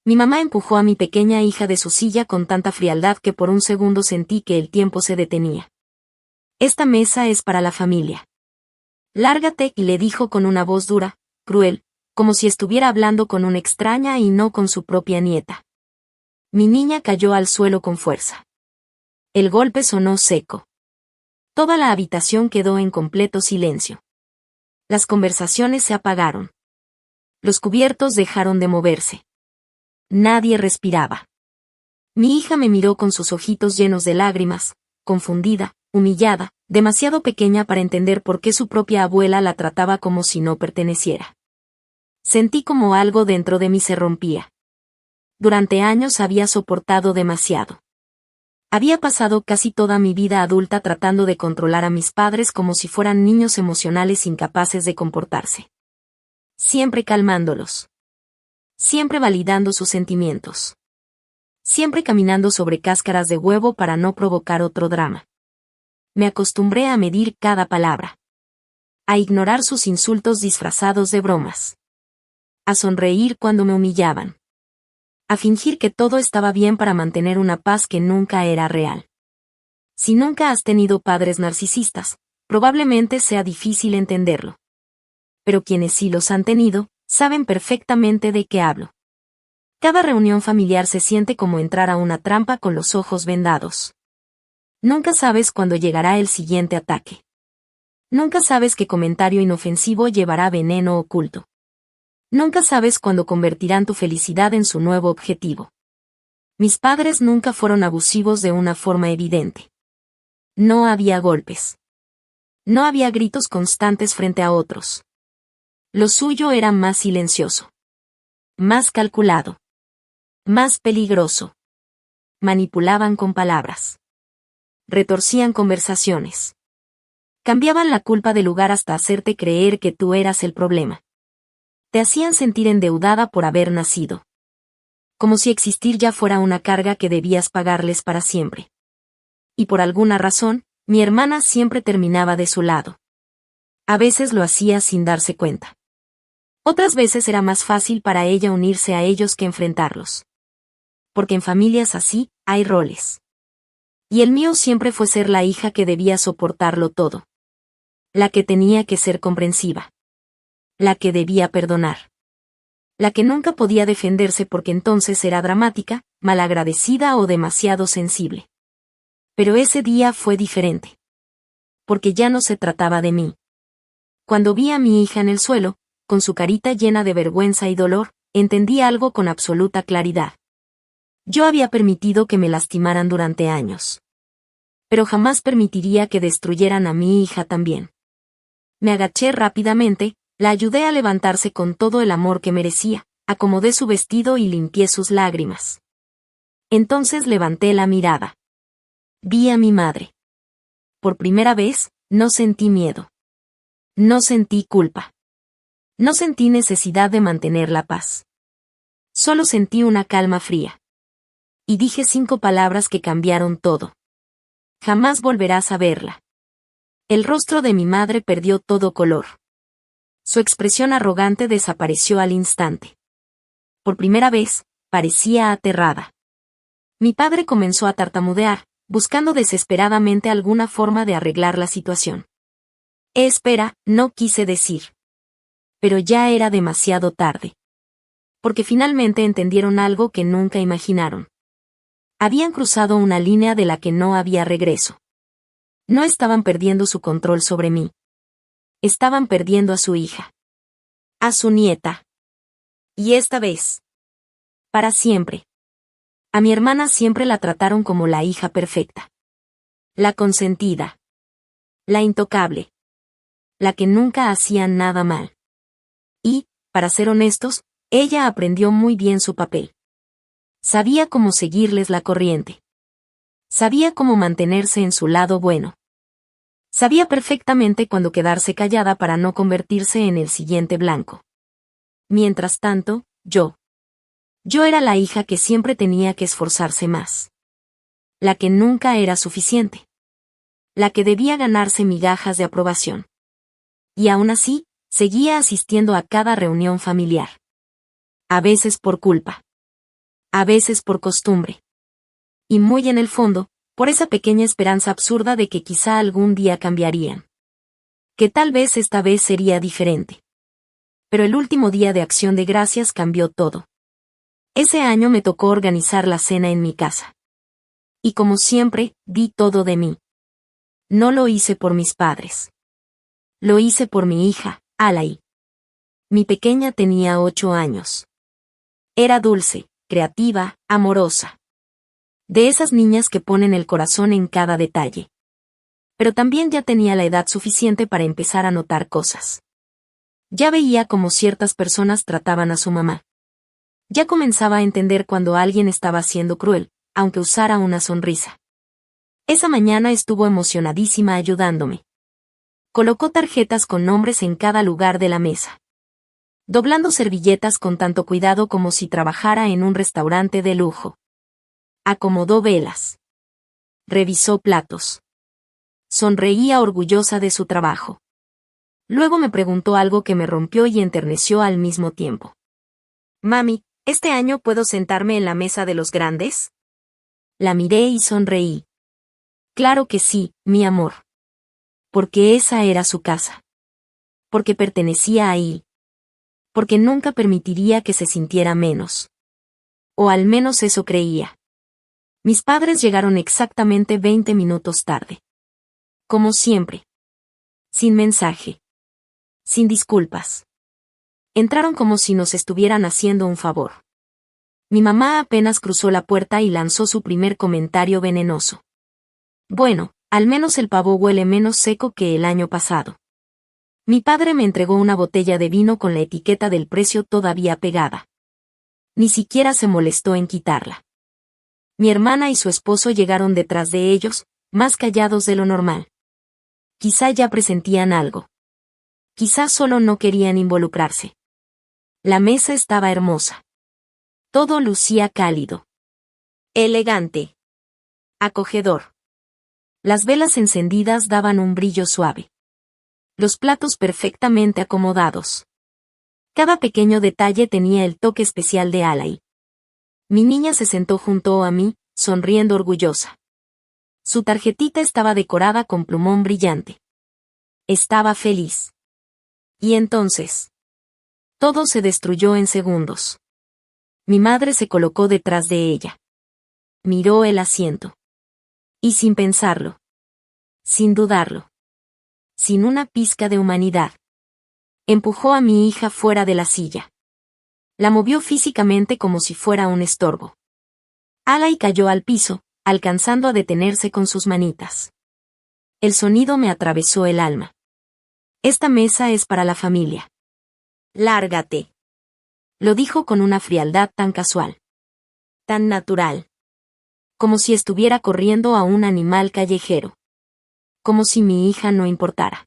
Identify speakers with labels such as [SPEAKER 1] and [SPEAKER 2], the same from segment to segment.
[SPEAKER 1] Mi mamá empujó a mi pequeña hija de su silla con tanta frialdad que por un segundo sentí que el tiempo se detenía. Esta mesa es para la familia. Lárgate, y le dijo con una voz dura, cruel, como si estuviera hablando con una extraña y no con su propia nieta. Mi niña cayó al suelo con fuerza. El golpe sonó seco. Toda la habitación quedó en completo silencio. Las conversaciones se apagaron. Los cubiertos dejaron de moverse. Nadie respiraba. Mi hija me miró con sus ojitos llenos de lágrimas, confundida, humillada, demasiado pequeña para entender por qué su propia abuela la trataba como si no perteneciera. Sentí como algo dentro de mí se rompía. Durante años había soportado demasiado. Había pasado casi toda mi vida adulta tratando de controlar a mis padres como si fueran niños emocionales incapaces de comportarse. Siempre calmándolos. Siempre validando sus sentimientos. Siempre caminando sobre cáscaras de huevo para no provocar otro drama. Me acostumbré a medir cada palabra. A ignorar sus insultos disfrazados de bromas. A sonreír cuando me humillaban. A fingir que todo estaba bien para mantener una paz que nunca era real. Si nunca has tenido padres narcisistas, probablemente sea difícil entenderlo. Pero quienes sí los han tenido, saben perfectamente de qué hablo. Cada reunión familiar se siente como entrar a una trampa con los ojos vendados. Nunca sabes cuándo llegará el siguiente ataque. Nunca sabes qué comentario inofensivo llevará veneno oculto. Nunca sabes cuándo convertirán tu felicidad en su nuevo objetivo. Mis padres nunca fueron abusivos de una forma evidente. No había golpes. No había gritos constantes frente a otros. Lo suyo era más silencioso. Más calculado. Más peligroso. Manipulaban con palabras. Retorcían conversaciones. Cambiaban la culpa de lugar hasta hacerte creer que tú eras el problema. Te hacían sentir endeudada por haber nacido. Como si existir ya fuera una carga que debías pagarles para siempre. Y por alguna razón, mi hermana siempre terminaba de su lado. A veces lo hacía sin darse cuenta. Otras veces era más fácil para ella unirse a ellos que enfrentarlos. Porque en familias así, hay roles. Y el mío siempre fue ser la hija que debía soportarlo todo. La que tenía que ser comprensiva. La que debía perdonar. La que nunca podía defenderse porque entonces era dramática, malagradecida o demasiado sensible. Pero ese día fue diferente. Porque ya no se trataba de mí. Cuando vi a mi hija en el suelo, con su carita llena de vergüenza y dolor, entendí algo con absoluta claridad. Yo había permitido que me lastimaran durante años. Pero jamás permitiría que destruyeran a mi hija también. Me agaché rápidamente, la ayudé a levantarse con todo el amor que merecía, acomodé su vestido y limpié sus lágrimas. Entonces levanté la mirada. Vi a mi madre. Por primera vez, no sentí miedo. No sentí culpa. No sentí necesidad de mantener la paz. Solo sentí una calma fría. Y dije 5 palabras que cambiaron todo. Jamás volverás a verla. El rostro de mi madre perdió todo color. Su expresión arrogante desapareció al instante. Por primera vez, parecía aterrada. Mi padre comenzó a tartamudear, buscando desesperadamente alguna forma de arreglar la situación. Espera, no quise decir. Pero ya era demasiado tarde. Porque finalmente entendieron algo que nunca imaginaron. Habían cruzado una línea de la que no había regreso. No estaban perdiendo su control sobre mí. Estaban perdiendo a su hija. A su nieta. Y esta vez. Para siempre. A mi hermana siempre la trataron como la hija perfecta. La consentida. La intocable. La que nunca hacía nada mal. Y, para ser honestos, ella aprendió muy bien su papel. Sabía cómo seguirles la corriente. Sabía cómo mantenerse en su lado bueno. Sabía perfectamente cuándo quedarse callada para no convertirse en el siguiente blanco. Mientras tanto, yo era la hija que siempre tenía que esforzarse más. La que nunca era suficiente. La que debía ganarse migajas de aprobación. Y aún así, seguía asistiendo a cada reunión familiar. A veces por culpa. A veces por costumbre. Y muy en el fondo, por esa pequeña esperanza absurda de que quizá algún día cambiarían. Que tal vez esta vez sería diferente. Pero el último día de Acción de Gracias cambió todo. Ese año me tocó organizar la cena en mi casa. Y como siempre, di todo de mí. No lo hice por mis padres. Lo hice por mi hija, Alay. Mi pequeña tenía 8 años. Era dulce, creativa, amorosa. De esas niñas que ponen el corazón en cada detalle. Pero también ya tenía la edad suficiente para empezar a notar cosas. Ya veía cómo ciertas personas trataban a su mamá. Ya comenzaba a entender cuando alguien estaba siendo cruel, aunque usara una sonrisa. Esa mañana estuvo emocionadísima ayudándome. Colocó tarjetas con nombres en cada lugar de la mesa. Doblando servilletas con tanto cuidado como si trabajara en un restaurante de lujo. Acomodó velas. Revisó platos. Sonreía orgullosa de su trabajo. Luego me preguntó algo que me rompió y enterneció al mismo tiempo. Mami, ¿este año puedo sentarme en la mesa de los grandes? La miré y sonreí. Claro que sí, mi amor. Porque esa era su casa. Porque pertenecía a él. Porque nunca permitiría que se sintiera menos. O al menos eso creía. Mis padres llegaron exactamente 20 minutos tarde. Como siempre. Sin mensaje. Sin disculpas. Entraron como si nos estuvieran haciendo un favor. Mi mamá apenas cruzó la puerta y lanzó su primer comentario venenoso. Bueno, al menos el pavo huele menos seco que el año pasado. Mi padre me entregó una botella de vino con la etiqueta del precio todavía pegada. Ni siquiera se molestó en quitarla. Mi hermana y su esposo llegaron detrás de ellos, más callados de lo normal. Quizá ya presentían algo. Quizá solo no querían involucrarse. La mesa estaba hermosa. Todo lucía cálido. Elegante. Acogedor. Las velas encendidas daban un brillo suave. Los platos perfectamente acomodados. Cada pequeño detalle tenía el toque especial de Alay. Mi niña se sentó junto a mí, sonriendo orgullosa. Su tarjetita estaba decorada con plumón brillante. Estaba feliz. Y entonces, todo se destruyó en segundos. Mi madre se colocó detrás de ella. Miró el asiento. Y sin pensarlo. Sin dudarlo. Sin una pizca de humanidad. Empujó a mi hija fuera de la silla. La movió físicamente como si fuera un estorbo. Alay cayó al piso, alcanzando a detenerse con sus manitas. El sonido me atravesó el alma. Esta mesa es para la familia. Lárgate. Lo dijo con una frialdad tan casual. Tan natural. Como si estuviera corriendo a un animal callejero. Como si mi hija no importara.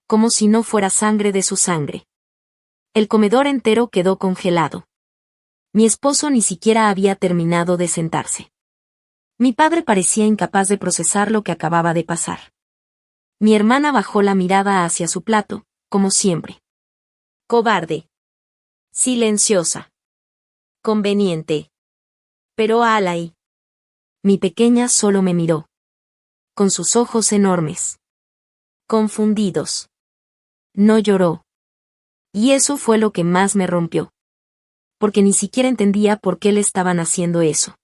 [SPEAKER 1] Como si no fuera sangre de su sangre. El comedor entero quedó congelado. Mi esposo ni siquiera había terminado de sentarse. Mi padre parecía incapaz de procesar lo que acababa de pasar. Mi hermana bajó la mirada hacia su plato, como siempre. Cobarde. Silenciosa. Conveniente. Pero Alay. Mi pequeña solo me miró. Con sus ojos enormes. Confundidos. No lloró. Y eso fue lo que más me rompió. Porque ni siquiera entendía por qué le estaban haciendo eso.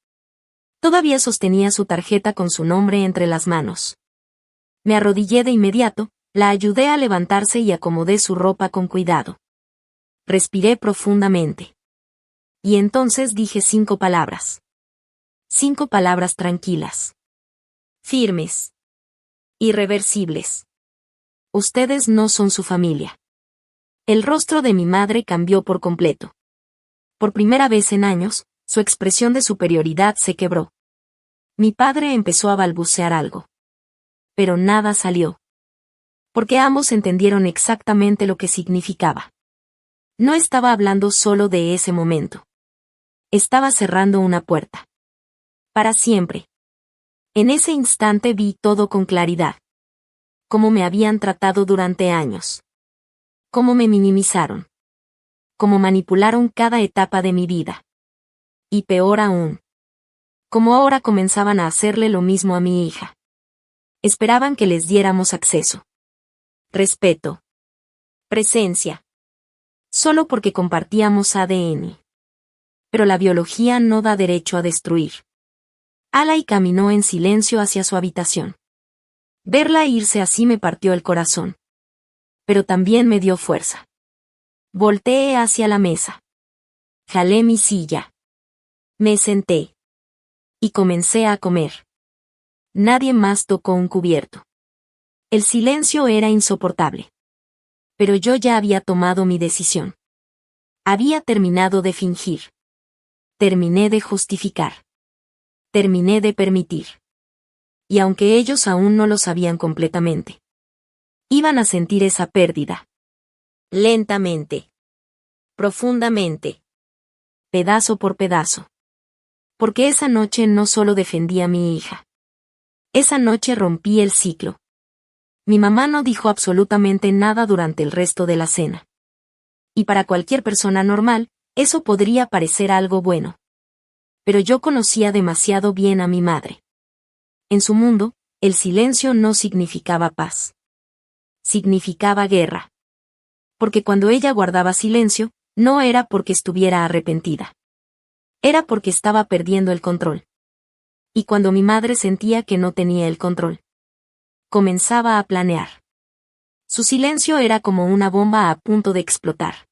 [SPEAKER 1] Todavía sostenía su tarjeta con su nombre entre las manos. Me arrodillé de inmediato, la ayudé a levantarse y acomodé su ropa con cuidado. Respiré profundamente. Y entonces dije 5 palabras. 5 palabras tranquilas. Firmes. Irreversibles. Ustedes no son su familia. El rostro de mi madre cambió por completo. Por primera vez en años, su expresión de superioridad se quebró. Mi padre empezó a balbucear algo. Pero nada salió. Porque ambos entendieron exactamente lo que significaba. No estaba hablando solo de ese momento. Estaba cerrando una puerta. Para siempre. En ese instante vi todo con claridad. Cómo me habían tratado durante años. Cómo me minimizaron. Cómo manipularon cada etapa de mi vida. Y peor aún. Como ahora comenzaban a hacerle lo mismo a mi hija. Esperaban que les diéramos acceso. Respeto. Presencia. Solo porque compartíamos ADN. Pero la biología no da derecho a destruir. Alay caminó en silencio hacia su habitación. Verla irse así me partió el corazón. Pero también me dio fuerza. Volteé hacia la mesa. Jalé mi silla. Me senté. Y comencé a comer. Nadie más tocó un cubierto. El silencio era insoportable. Pero yo ya había tomado mi decisión. Había terminado de fingir. Terminé de justificar. Terminé de permitir. Y aunque ellos aún no lo sabían completamente, iban a sentir esa pérdida. Lentamente. Profundamente. Pedazo por pedazo. Porque esa noche no solo defendí a mi hija. Esa noche rompí el ciclo. Mi mamá no dijo absolutamente nada durante el resto de la cena. Y para cualquier persona normal, eso podría parecer algo bueno. Pero yo conocía demasiado bien a mi madre. En su mundo, el silencio no significaba paz. Significaba guerra. Porque cuando ella guardaba silencio, no era porque estuviera arrepentida. Era porque estaba perdiendo el control. Y cuando mi madre sentía que no tenía el control, comenzaba a planear. Su silencio era como una bomba a punto de explotar.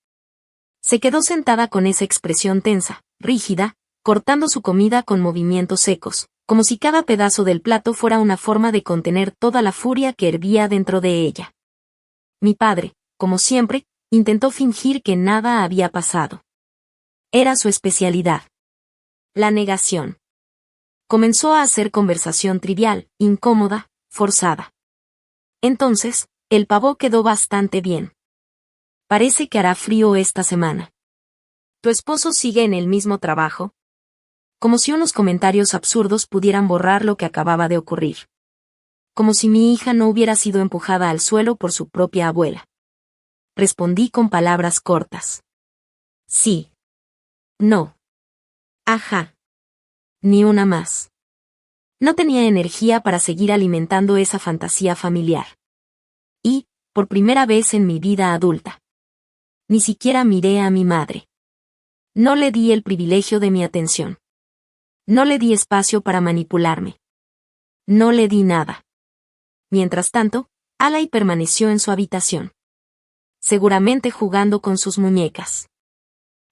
[SPEAKER 1] Se quedó sentada con esa expresión tensa, rígida, cortando su comida con movimientos secos, como si cada pedazo del plato fuera una forma de contener toda la furia que hervía dentro de ella. Mi padre, como siempre, intentó fingir que nada había pasado. Era su especialidad. La negación. Comenzó a hacer conversación trivial, incómoda, forzada. Entonces, el pavo quedó bastante bien. Parece que hará frío esta semana. ¿Tu esposo sigue en el mismo trabajo? Como si unos comentarios absurdos pudieran borrar lo que acababa de ocurrir. Como si mi hija no hubiera sido empujada al suelo por su propia abuela. Respondí con palabras cortas. Sí. No. Ajá. Ni una más. No tenía energía para seguir alimentando esa fantasía familiar. Y, por primera vez en mi vida adulta, ni siquiera miré a mi madre. No le di el privilegio de mi atención. No le di espacio para manipularme. No le di nada. Mientras tanto, Alay permaneció en su habitación. Seguramente jugando con sus muñecas.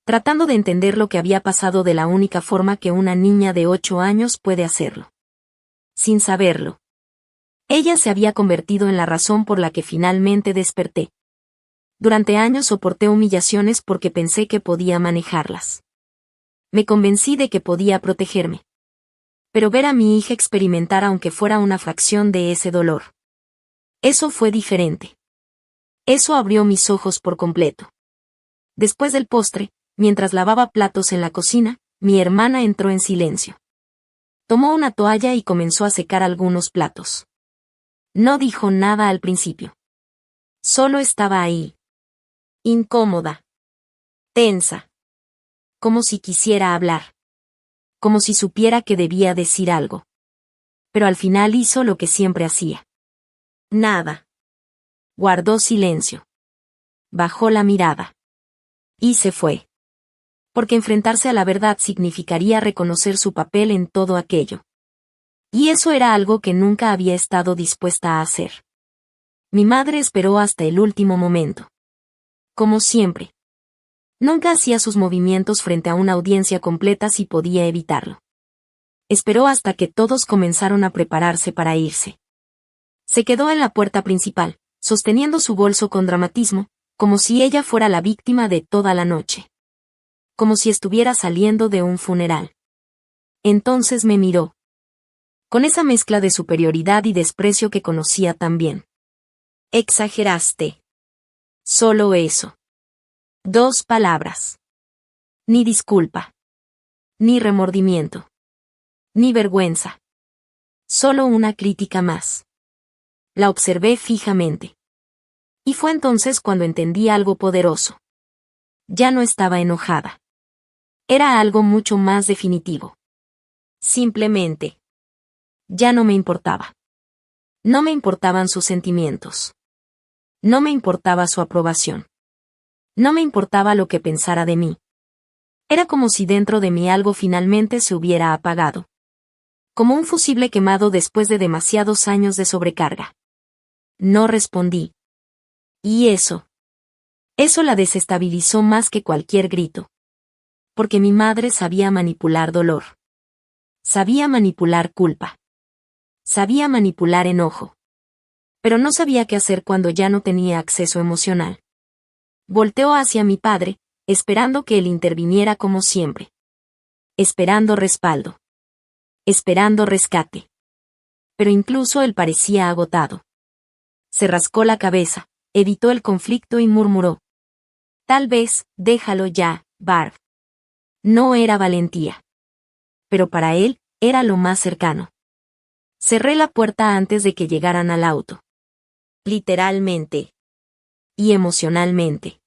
[SPEAKER 1] Tratando de entender lo que había pasado de la única forma que una niña de 8 años puede hacerlo. Sin saberlo. Ella se había convertido en la razón por la que finalmente desperté. Durante años soporté humillaciones porque pensé que podía manejarlas. Me convencí de que podía protegerme. Pero ver a mi hija experimentar aunque fuera una fracción de ese dolor. Eso fue diferente. Eso abrió mis ojos por completo. Después del postre, mientras lavaba platos en la cocina, mi hermana entró en silencio. Tomó una toalla y comenzó a secar algunos platos. No dijo nada al principio. Solo estaba ahí. Incómoda. Tensa. Como si quisiera hablar. Como si supiera que debía decir algo. Pero al final hizo lo que siempre hacía. Nada. Guardó silencio. Bajó la mirada. Y se fue. Porque enfrentarse a la verdad significaría reconocer su papel en todo aquello. Y eso era algo que nunca había estado dispuesta a hacer. Mi madre esperó hasta el último momento. Como siempre. Nunca hacía sus movimientos frente a una audiencia completa si podía evitarlo. Esperó hasta que todos comenzaron a prepararse para irse. Se quedó en la puerta principal, sosteniendo su bolso con dramatismo, como si ella fuera la víctima de toda la noche. Como si estuviera saliendo de un funeral. Entonces me miró. Con esa mezcla de superioridad y desprecio que conocía tan bien. Exageraste. Solo eso. 2 palabras. Ni disculpa. Ni remordimiento. Ni vergüenza. Solo una crítica más. La observé fijamente. Y fue entonces cuando entendí algo poderoso. Ya no estaba enojada. Era algo mucho más definitivo. Simplemente. Ya no me importaba. No me importaban sus sentimientos. No me importaba su aprobación. No me importaba lo que pensara de mí. Era como si dentro de mí algo finalmente se hubiera apagado. Como un fusible quemado después de demasiados años de sobrecarga. No respondí. Y eso la desestabilizó más que cualquier grito. Porque mi madre sabía manipular dolor. Sabía manipular culpa. Sabía manipular enojo. Pero no sabía qué hacer cuando ya no tenía acceso emocional. Volteó hacia mi padre, esperando que él interviniera como siempre. Esperando respaldo. Esperando rescate. Pero incluso él parecía agotado. Se rascó la cabeza, evitó el conflicto y murmuró. Tal vez, déjalo ya, Barb. No era valentía. Pero para él, era lo más cercano. Cerré la puerta antes de que llegaran al auto. Literalmente. Y emocionalmente.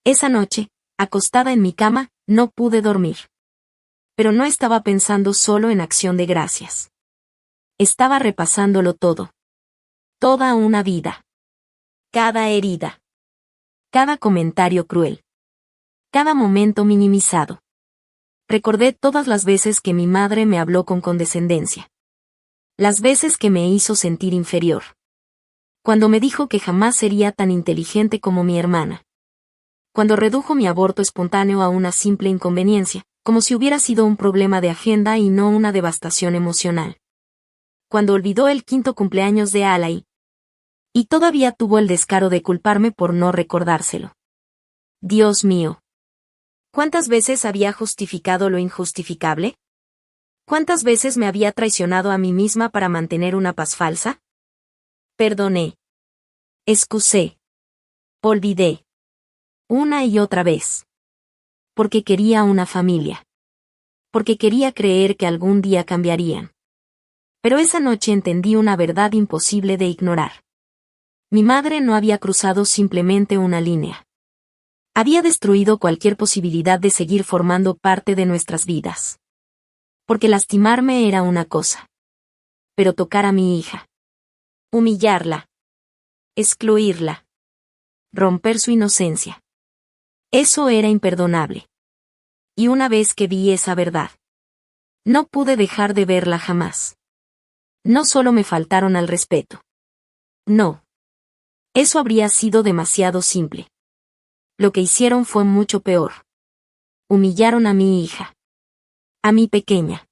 [SPEAKER 1] Esa noche, acostada en mi cama, no pude dormir. Pero no estaba pensando solo en acción de gracias. Estaba repasándolo todo. Toda una vida. Cada herida. Cada comentario cruel. Cada momento minimizado. Recordé todas las veces que mi madre me habló con condescendencia. Las veces que me hizo sentir inferior. Cuando me dijo que jamás sería tan inteligente como mi hermana. Cuando redujo mi aborto espontáneo a una simple inconveniencia, como si hubiera sido un problema de agenda y no una devastación emocional. Cuando olvidó el 5º cumpleaños de Alai. Y todavía tuvo el descaro de culparme por no recordárselo. Dios mío. ¿Cuántas veces había justificado lo injustificable? ¿Cuántas veces me había traicionado a mí misma para mantener una paz falsa? Perdoné. Excusé. Olvidé. Una y otra vez. Porque quería una familia. Porque quería creer que algún día cambiarían. Pero esa noche entendí una verdad imposible de ignorar. Mi madre no había cruzado simplemente una línea. Había destruido cualquier posibilidad de seguir formando parte de nuestras vidas. Porque lastimarme era una cosa. Pero tocar a mi hija. Humillarla. Excluirla. Romper su inocencia. Eso era imperdonable. Y una vez que vi esa verdad, no pude dejar de verla jamás. No solo me faltaron al respeto. No. Eso habría sido demasiado simple. Lo que hicieron fue mucho peor. Humillaron a mi hija. A mi pequeña.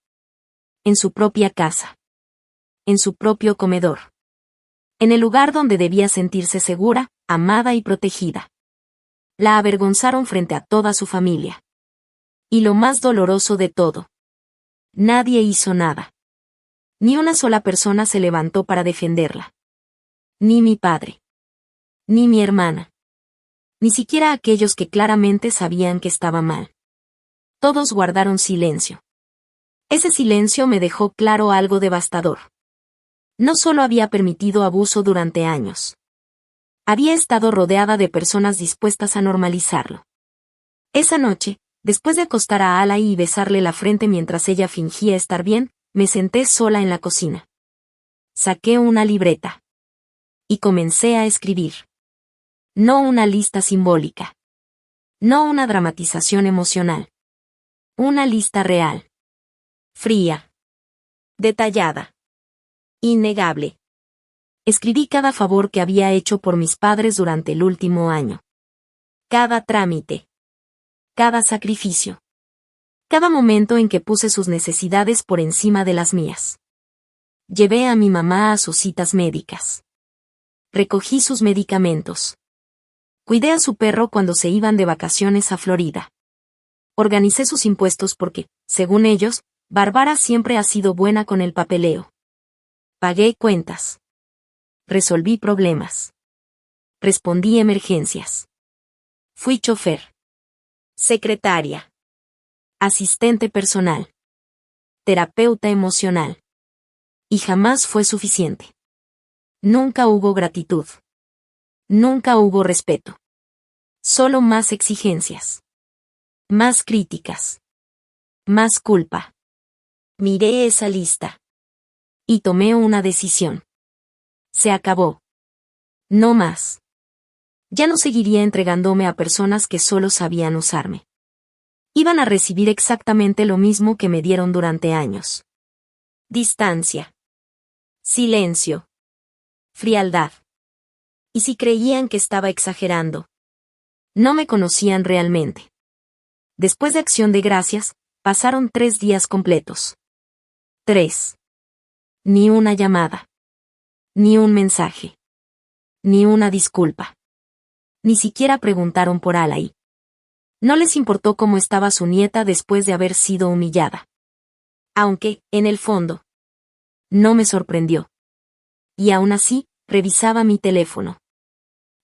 [SPEAKER 1] En su propia casa. En su propio comedor. En el lugar donde debía sentirse segura, amada y protegida. La avergonzaron frente a toda su familia. Y lo más doloroso de todo. Nadie hizo nada. Ni una sola persona se levantó para defenderla. Ni mi padre. Ni mi hermana. Ni siquiera aquellos que claramente sabían que estaba mal. Todos guardaron silencio. Ese silencio me dejó claro algo devastador. No solo había permitido abuso durante años. Había estado rodeada de personas dispuestas a normalizarlo. Esa noche, después de acostar a Alai y besarle la frente mientras ella fingía estar bien, me senté sola en la cocina. Saqué una libreta. Y comencé a escribir. No una lista simbólica. No una dramatización emocional. Una lista real. Fría. Detallada. Innegable. Escribí cada favor que había hecho por mis padres durante el último año. Cada trámite. Cada sacrificio. Cada momento en que puse sus necesidades por encima de las mías. Llevé a mi mamá a sus citas médicas. Recogí sus medicamentos. Cuidé a su perro cuando se iban de vacaciones a Florida. Organicé sus impuestos porque, según ellos, Bárbara siempre ha sido buena con el papeleo. Pagué cuentas. Resolví problemas. Respondí emergencias. Fui chofer. Secretaria. Asistente personal. Terapeuta emocional. Y jamás fue suficiente. Nunca hubo gratitud. Nunca hubo respeto. Solo más exigencias. Más críticas. Más culpa. Miré esa lista. Y tomé una decisión. Se acabó. No más. Ya no seguiría entregándome a personas que solo sabían usarme. Iban a recibir exactamente lo mismo que me dieron durante años. Distancia. Silencio. Frialdad. Y si creían que estaba exagerando, no me conocían realmente. Después de Acción de Gracias, pasaron 3 días completos. 3. Ni una llamada. Ni un mensaje. Ni una disculpa. Ni siquiera preguntaron por Alay. No les importó cómo estaba su nieta después de haber sido humillada. Aunque, en el fondo, no me sorprendió. Y aún así, revisaba mi teléfono.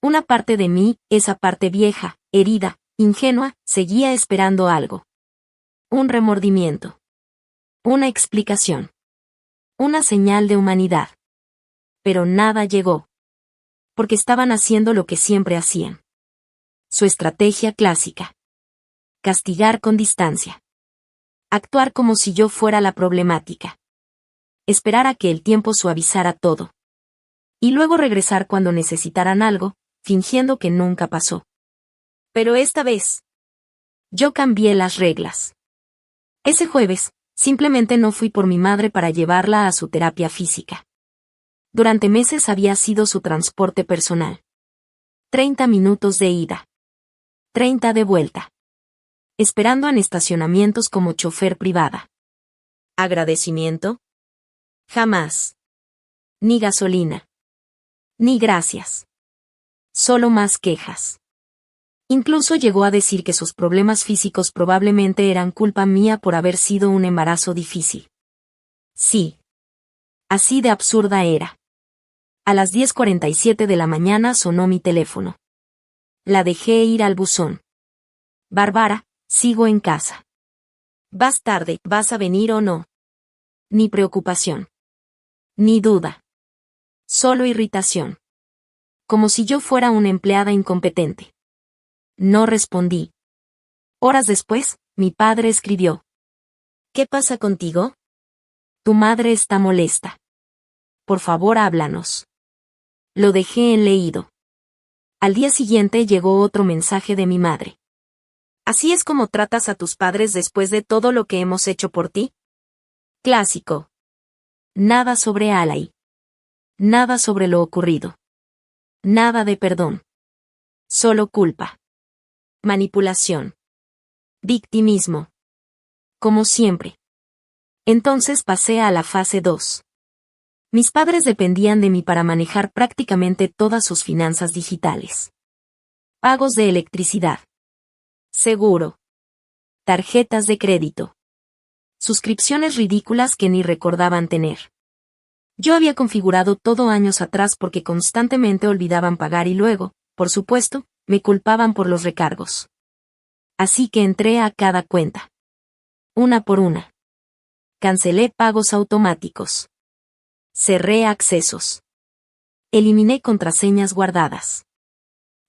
[SPEAKER 1] Una parte de mí, esa parte vieja, herida, ingenua, seguía esperando algo. Un remordimiento. Una explicación. Una señal de humanidad. Pero nada llegó. Porque estaban haciendo lo que siempre hacían. Su estrategia clásica. Castigar con distancia. Actuar como si yo fuera la problemática. Esperar a que el tiempo suavizara todo. Y luego regresar cuando necesitaran algo, fingiendo que nunca pasó. Pero esta vez, yo cambié las reglas. Ese jueves, simplemente no fui por mi madre para llevarla a su terapia física. Durante meses había sido su transporte personal. 30 minutos de ida. 30 de vuelta. Esperando en estacionamientos como chofer privada. ¿Agradecimiento? Jamás. Ni gasolina. Ni gracias. Solo más quejas. Incluso llegó a decir que sus problemas físicos probablemente eran culpa mía por haber sido un embarazo difícil. Sí. Así de absurda era. A las 10:47 de la mañana sonó mi teléfono. La dejé ir al buzón. Bárbara, sigo en casa. Vas tarde, ¿vas a venir o no? Ni preocupación. Ni duda. Solo irritación. Como si yo fuera una empleada incompetente. No respondí. Horas después, mi padre escribió. ¿Qué pasa contigo? Tu madre está molesta. Por favor, háblanos. Lo dejé en leído. Al día siguiente llegó otro mensaje de mi madre. ¿Así es como tratas a tus padres después de todo lo que hemos hecho por ti? Clásico. Nada sobre Alay. Nada sobre lo ocurrido. Nada de perdón. Solo culpa. Manipulación. Victimismo. Como siempre. Entonces pasé a la fase 2. Mis padres dependían de mí para manejar prácticamente todas sus finanzas digitales. Pagos de electricidad. Seguro. Tarjetas de crédito. Suscripciones ridículas que ni recordaban tener. Yo había configurado todo años atrás porque constantemente olvidaban pagar y luego, por supuesto, me culpaban por los recargos. Así que entré a cada cuenta. Una por una. Cancelé pagos automáticos. Cerré accesos. Eliminé contraseñas guardadas.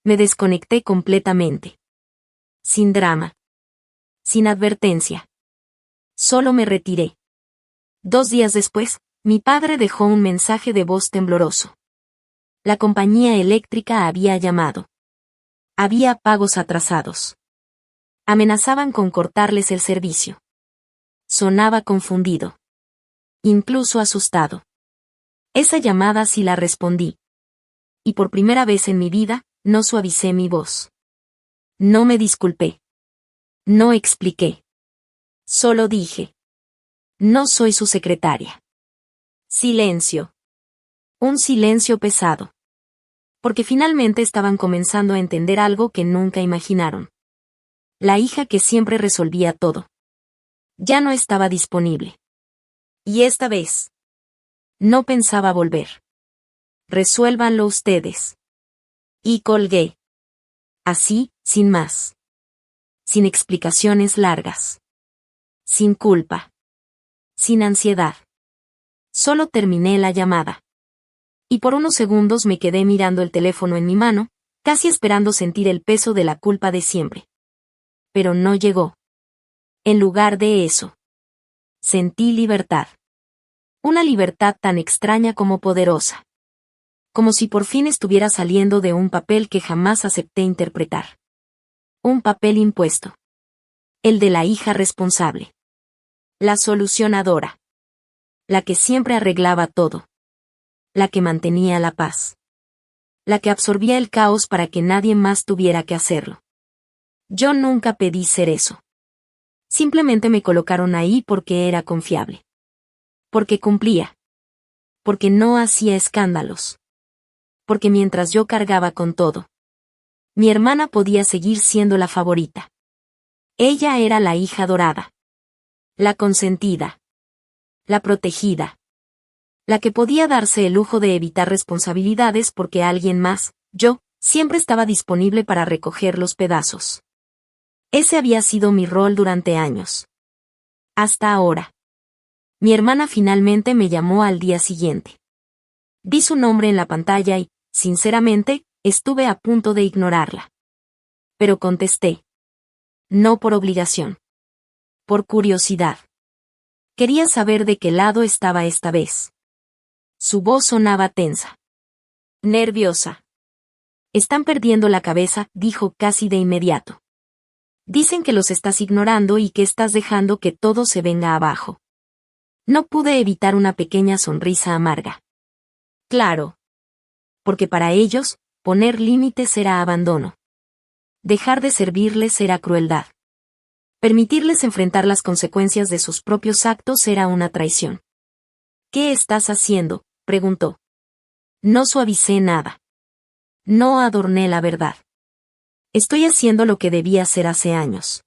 [SPEAKER 1] Me desconecté completamente. Sin drama. Sin advertencia. Solo me retiré. 2 días después, mi padre dejó un mensaje de voz tembloroso. La compañía eléctrica había llamado. Había pagos atrasados. Amenazaban con cortarles el servicio. Sonaba confundido. Incluso asustado. Esa llamada sí la respondí. Y por primera vez en mi vida, no suavicé mi voz. No me disculpé. No expliqué. Solo dije. No soy su secretaria. Silencio. Un silencio pesado. Porque finalmente estaban comenzando a entender algo que nunca imaginaron. La hija que siempre resolvía todo. Ya no estaba disponible. Y esta vez. No pensaba volver. Resuélvanlo ustedes. Y colgué. Así, sin más. Sin explicaciones largas. Sin culpa. Sin ansiedad. Solo terminé la llamada. Y por unos segundos me quedé mirando el teléfono en mi mano, casi esperando sentir el peso de la culpa de siempre. Pero no llegó. En lugar de eso, sentí libertad. Una libertad tan extraña como poderosa. Como si por fin estuviera saliendo de un papel que jamás acepté interpretar. Un papel impuesto. El de la hija responsable. La solucionadora. La que siempre arreglaba todo. La que mantenía la paz. La que absorbía el caos para que nadie más tuviera que hacerlo. Yo nunca pedí ser eso. Simplemente me colocaron ahí porque era confiable. Porque cumplía. Porque no hacía escándalos. Porque mientras yo cargaba con todo, mi hermana podía seguir siendo la favorita. Ella era la hija dorada. La consentida. La protegida. La que podía darse el lujo de evitar responsabilidades porque alguien más, yo, siempre estaba disponible para recoger los pedazos. Ese había sido mi rol durante años. Hasta ahora. Mi hermana finalmente me llamó al día siguiente. Vi su nombre en la pantalla y, sinceramente, estuve a punto de ignorarla. Pero contesté. No por obligación. Por curiosidad. Quería saber de qué lado estaba esta vez. Su voz sonaba tensa. Nerviosa. Están perdiendo la cabeza, dijo casi de inmediato. Dicen que los estás ignorando y que estás dejando que todo se venga abajo. No pude evitar una pequeña sonrisa amarga. Claro. Porque para ellos, poner límites era abandono. Dejar de servirles era crueldad. Permitirles enfrentar las consecuencias de sus propios actos era una traición. ¿Qué estás haciendo?, preguntó. No suavicé nada. No adorné la verdad. Estoy haciendo lo que debía hacer hace años.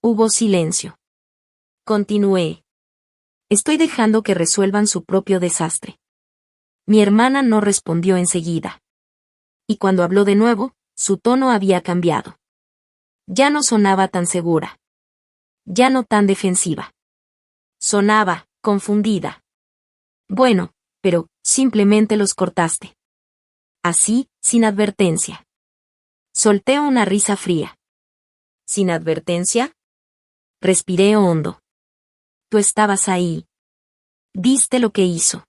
[SPEAKER 1] Hubo silencio. Continué. Estoy dejando que resuelvan su propio desastre. Mi hermana no respondió enseguida. Y cuando habló de nuevo, su tono había cambiado. Ya no sonaba tan segura. Ya no tan defensiva. Sonaba, confundida. Bueno, pero, simplemente los cortaste. Así, sin advertencia. Solté una risa fría. ¿Sin advertencia? Respiré hondo. Tú estabas ahí. Viste lo que hizo.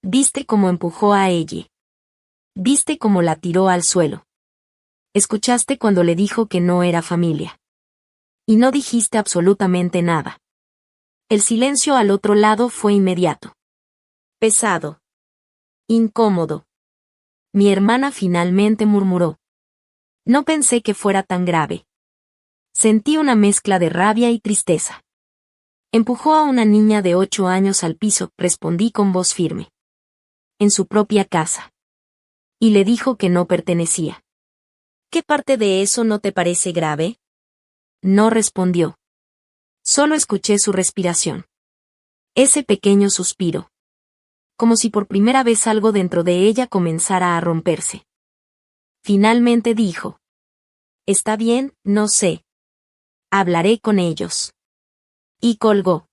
[SPEAKER 1] Viste cómo empujó a ella. Viste cómo la tiró al suelo. Escuchaste cuando le dijo que no era familia. Y no dijiste absolutamente nada. El silencio al otro lado fue inmediato. Pesado. Incómodo. Mi hermana finalmente murmuró. No pensé que fuera tan grave. Sentí una mezcla de rabia y tristeza. Empujó a una niña de 8 años al piso, respondí con voz firme. En su propia casa. Y le dijo que no pertenecía. ¿Qué parte de eso no te parece grave? No respondió. Solo escuché su respiración. Ese pequeño suspiro. Como si por primera vez algo dentro de ella comenzara a romperse. Finalmente dijo. Está bien, no sé. Hablaré con ellos. Y colgó.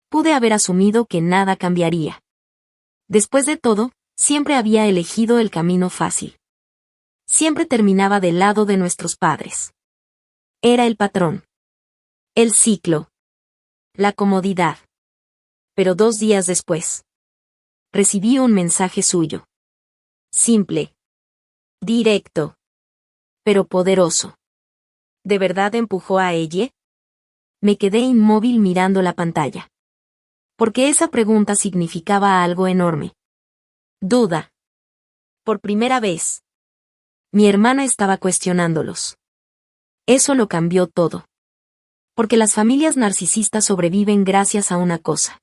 [SPEAKER 1] Pude haber asumido que nada cambiaría. Después de todo, siempre había elegido el camino fácil. Siempre terminaba del lado de nuestros padres. Era el patrón. El ciclo. La comodidad. Pero 2 días después. Recibí un mensaje suyo. Simple. Directo. Pero poderoso. ¿De verdad empujó a ella? Me quedé inmóvil mirando la pantalla. Porque esa pregunta significaba algo enorme. Duda. Por primera vez. Mi hermana estaba cuestionándolos. Eso lo cambió todo. Porque las familias narcisistas sobreviven gracias a una cosa.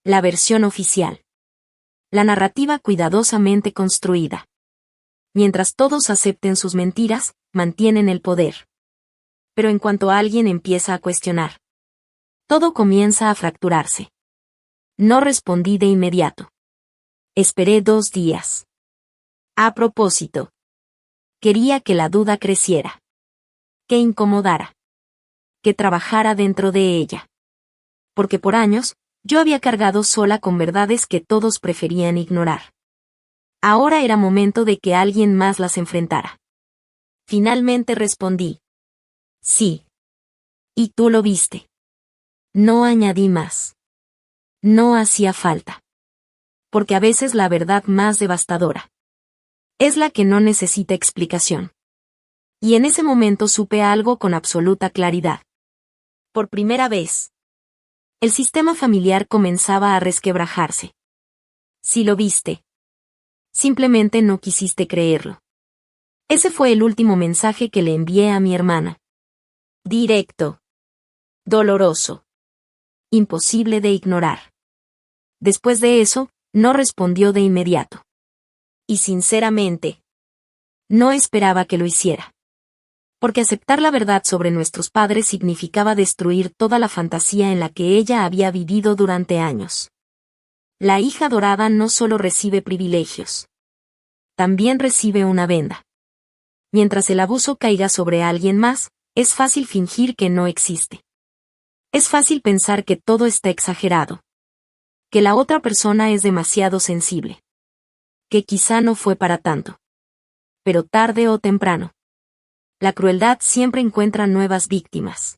[SPEAKER 1] La versión oficial. La narrativa cuidadosamente construida. Mientras todos acepten sus mentiras, mantienen el poder. Pero en cuanto alguien empieza a cuestionar, todo comienza a fracturarse. No respondí de inmediato. Esperé 2 días. A propósito. Quería que la duda creciera. Que incomodara. Que trabajara dentro de ella. Porque por años, yo había cargado sola con verdades que todos preferían ignorar. Ahora era momento de que alguien más las enfrentara. Finalmente respondí. Sí. Y tú lo viste. No añadí más. No hacía falta. Porque a veces la verdad más devastadora es la que no necesita explicación. Y en ese momento supe algo con absoluta claridad. Por primera vez, el sistema familiar comenzaba a resquebrajarse. Si lo viste, simplemente no quisiste creerlo. Ese fue el último mensaje que le envié a mi hermana. Directo. Doloroso. Imposible de ignorar. Después de eso, no respondió de inmediato. Y sinceramente, no esperaba que lo hiciera. Porque aceptar la verdad sobre nuestros padres significaba destruir toda la fantasía en la que ella había vivido durante años. La hija dorada no solo recibe privilegios, también recibe una venda. Mientras el abuso caiga sobre alguien más, es fácil fingir que no existe. Es fácil pensar que todo está exagerado. Que la otra persona es demasiado sensible. Que quizá no fue para tanto. Pero tarde o temprano, la crueldad siempre encuentra nuevas víctimas.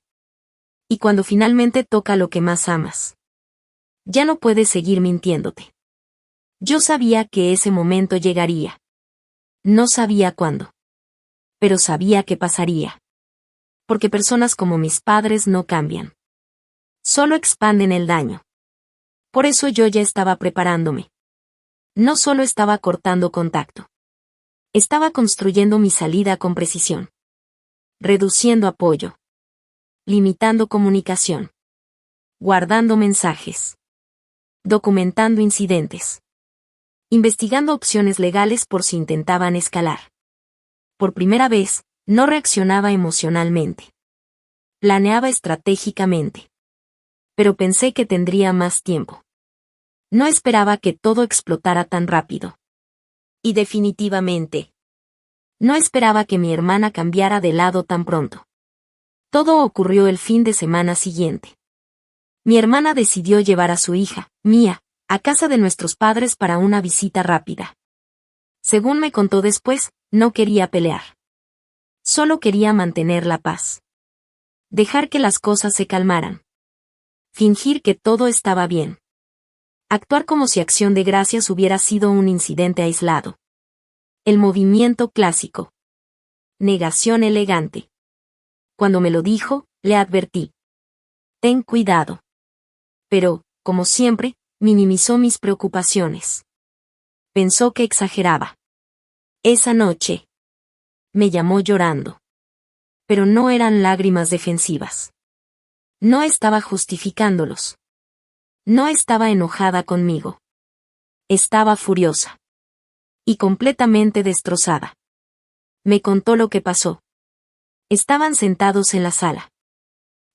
[SPEAKER 1] Y cuando finalmente toca lo que más amas, ya no puedes seguir mintiéndote. Yo sabía que ese momento llegaría. No sabía cuándo. Pero sabía que pasaría. Porque personas como mis padres no cambian. Solo expanden el daño. Por eso yo ya estaba preparándome. No solo estaba cortando contacto. Estaba construyendo mi salida con precisión. Reduciendo apoyo. Limitando comunicación. Guardando mensajes. Documentando incidentes. Investigando opciones legales por si intentaban escalar. Por primera vez, no reaccionaba emocionalmente. Planeaba estratégicamente. Pero pensé que tendría más tiempo. No esperaba que todo explotara tan rápido. Y definitivamente, no esperaba que mi hermana cambiara de lado tan pronto. Todo ocurrió el fin de semana siguiente. Mi hermana decidió llevar a su hija, Mía, a casa de nuestros padres para una visita rápida. Según me contó después, no quería pelear. Solo quería mantener la paz. Dejar que las cosas se calmaran. Fingir que todo estaba bien. Actuar como si Acción de Gracias hubiera sido un incidente aislado. El movimiento clásico. Negación elegante. Cuando me lo dijo, le advertí. Ten cuidado. Pero, como siempre, minimizó mis preocupaciones. Pensó que exageraba. Esa noche, me llamó llorando. Pero no eran lágrimas defensivas. No estaba justificándolos. No estaba enojada conmigo. Estaba furiosa. Y completamente destrozada. Me contó lo que pasó. Estaban sentados en la sala.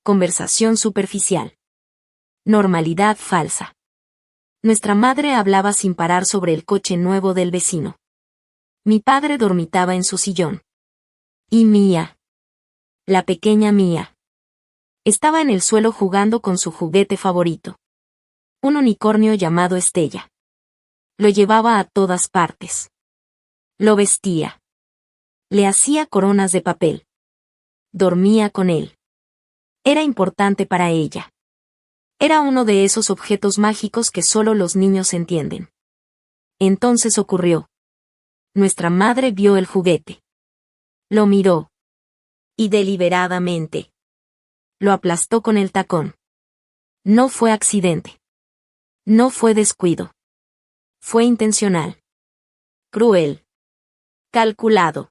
[SPEAKER 1] Conversación superficial. Normalidad falsa. Nuestra madre hablaba sin parar sobre el coche nuevo del vecino. Mi padre dormitaba en su sillón. Y Mía, la pequeña Mía, estaba en el suelo jugando con su juguete favorito. Un unicornio llamado Estella. Lo llevaba a todas partes. Lo vestía. Le hacía coronas de papel. Dormía con él. Era importante para ella. Era uno de esos objetos mágicos que solo los niños entienden. Entonces ocurrió. Nuestra madre vio el juguete. Lo miró. Y deliberadamente lo aplastó con el tacón. No fue accidente. No fue descuido. Fue intencional. Cruel. Calculado.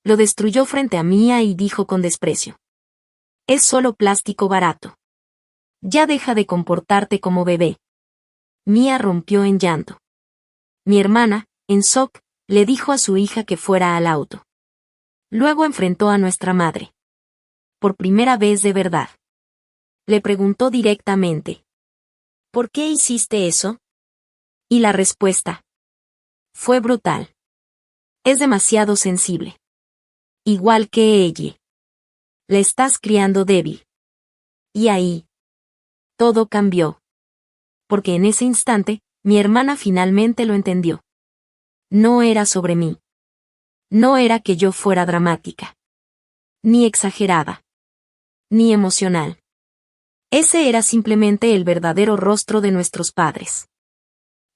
[SPEAKER 1] Lo destruyó frente a Mía y dijo con desprecio. Es solo plástico barato. Ya deja de comportarte como bebé. Mía rompió en llanto. Mi hermana, en shock, le dijo a su hija que fuera al auto. Luego enfrentó a nuestra madre. Por primera vez de verdad. Le preguntó directamente. ¿Por qué hiciste eso? Y la respuesta fue brutal. Es demasiado sensible. Igual que ella. Le estás criando débil. Y ahí, todo cambió. Porque en ese instante, mi hermana finalmente lo entendió. No era sobre mí. No era que yo fuera dramática. Ni exagerada. ni emocional. Ese era simplemente el verdadero rostro de nuestros padres.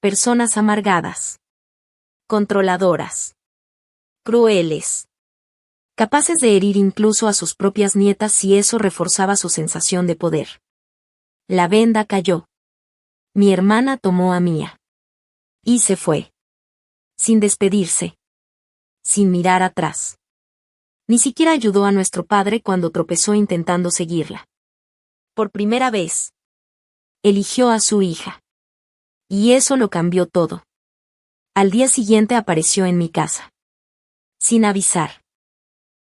[SPEAKER 1] Personas amargadas, controladoras, crueles, capaces de herir incluso a sus propias nietas si eso reforzaba su sensación de poder. La venda cayó. Mi hermana tomó a Mía. Y se fue. Sin despedirse. Sin mirar atrás. Ni siquiera ayudó a nuestro padre cuando tropezó intentando seguirla. Por primera vez. Eligió a su hija. Y eso lo cambió todo. Al día siguiente apareció en mi casa. Sin avisar.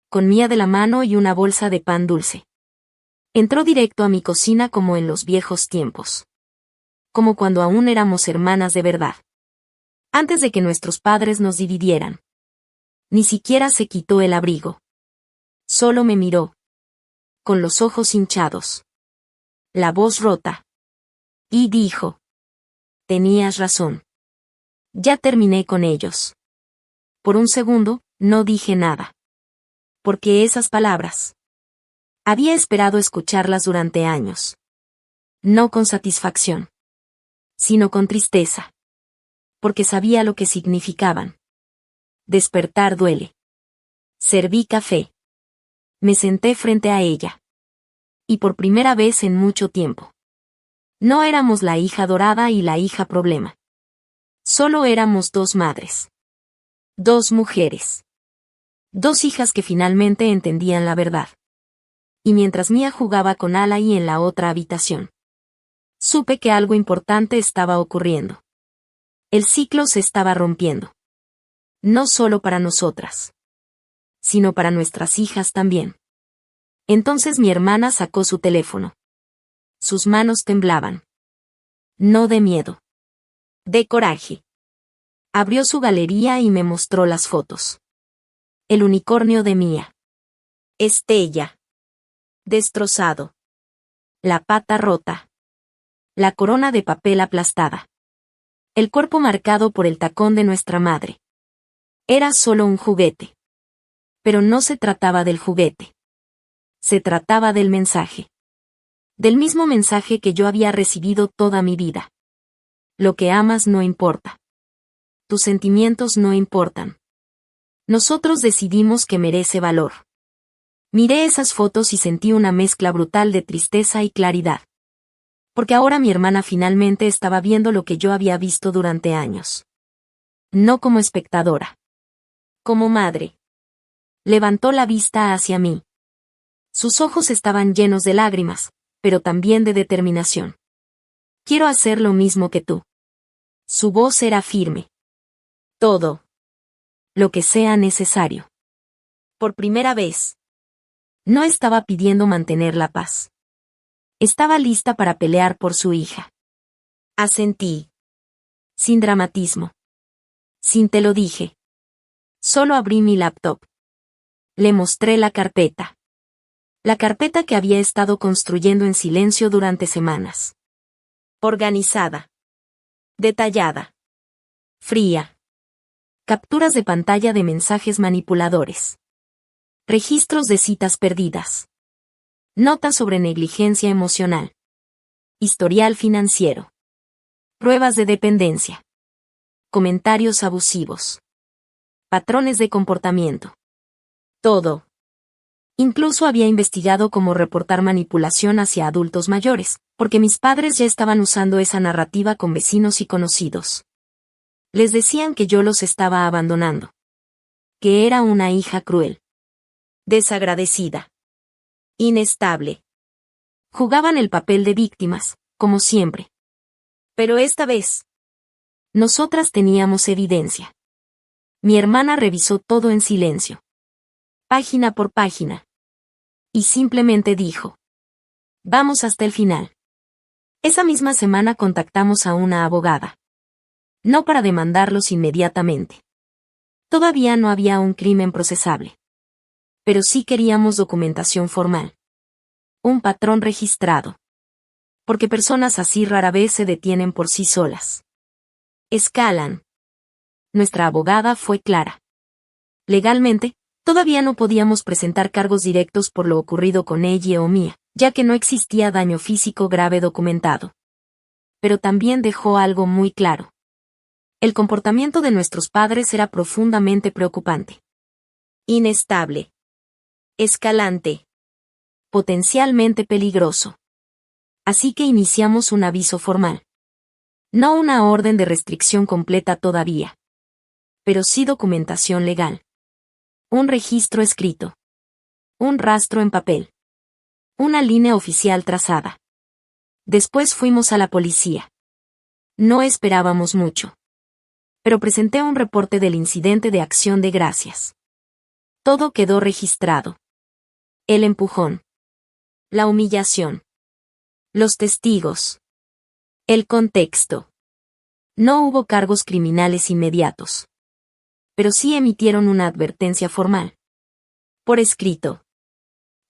[SPEAKER 1] Con Mía de la mano y una bolsa de pan dulce. Entró directo a mi cocina como en los viejos tiempos. Como cuando aún éramos hermanas de verdad. Antes de que nuestros padres nos dividieran. Ni siquiera se quitó el abrigo. Solo me miró. Con los ojos hinchados. La voz rota. Y dijo. Tenías razón. Ya terminé con ellos. Por un segundo, no dije nada. Porque esas palabras. Había esperado escucharlas durante años. No con satisfacción. Sino con tristeza. Porque sabía lo que significaban. Despertar duele. Serví café. Me senté frente a ella. Y por primera vez en mucho tiempo. No éramos la hija dorada y la hija problema. Solo éramos dos madres. Dos mujeres. Dos hijas que finalmente entendían la verdad. Y mientras Mía jugaba con Alai en la otra habitación. Supe que algo importante estaba ocurriendo. El ciclo se estaba rompiendo. No solo para nosotras. Sino para nuestras hijas también. Entonces mi hermana sacó su teléfono. Sus manos temblaban. No de miedo. De coraje. Abrió su galería y me mostró las fotos. El unicornio de Mía. Estella. Destrozado. La pata rota. La corona de papel aplastada. El cuerpo marcado por el tacón de nuestra madre. Era solo un juguete. Pero no se trataba del juguete. Se trataba del mensaje. Del mismo mensaje que yo había recibido toda mi vida. Lo que amas no importa. Tus sentimientos no importan. Nosotros decidimos que merece valor. Miré esas fotos y sentí una mezcla brutal de tristeza y claridad. Porque ahora mi hermana finalmente estaba viendo lo que yo había visto durante años. No como espectadora. Como madre. Levantó la vista hacia mí. Sus ojos estaban llenos de lágrimas, pero también de determinación. Quiero hacer lo mismo que tú. Su voz era firme. Todo. Lo que sea necesario. Por primera vez. No estaba pidiendo mantener la paz. Estaba lista para pelear por su hija. Asentí. Sin dramatismo. Sin te lo dije. Solo abrí mi laptop. Le mostré la carpeta. La carpeta que había estado construyendo en silencio durante semanas. Organizada. Detallada. Fría. Capturas de pantalla de mensajes manipuladores. Registros de citas perdidas. Notas sobre negligencia emocional. Historial financiero. Pruebas de dependencia. Comentarios abusivos. Patrones de comportamiento. Todo. Incluso había investigado cómo reportar manipulación hacia adultos mayores, porque mis padres ya estaban usando esa narrativa con vecinos y conocidos. Les decían que yo los estaba abandonando. Que era una hija cruel. Desagradecida. Inestable. Jugaban el papel de víctimas, como siempre. Pero esta vez, nosotras teníamos evidencia. Mi hermana revisó todo en silencio. Página por página. Y simplemente dijo. Vamos hasta el final. Esa misma semana contactamos a una abogada. No para demandarlos inmediatamente. Todavía no había un crimen procesable. Pero sí queríamos documentación formal. Un patrón registrado. Porque personas así rara vez se detienen por sí solas. Escalan. Nuestra abogada fue clara. Legalmente, Todavía no podíamos presentar cargos directos por lo ocurrido con ella o mía, ya que no existía daño físico grave documentado. Pero también dejó algo muy claro. El comportamiento de nuestros padres era profundamente preocupante. Inestable. Escalante. Potencialmente peligroso. Así que iniciamos un aviso formal. No una orden de restricción completa todavía. Pero sí documentación legal. Un registro escrito. Un rastro en papel. Una línea oficial trazada. Después fuimos a la policía. No esperábamos mucho. Pero presenté un reporte del incidente de Acción de Gracias. Todo quedó registrado. El empujón. La humillación. Los testigos. El contexto. No hubo cargos criminales inmediatos. Pero sí emitieron una advertencia formal. Por escrito.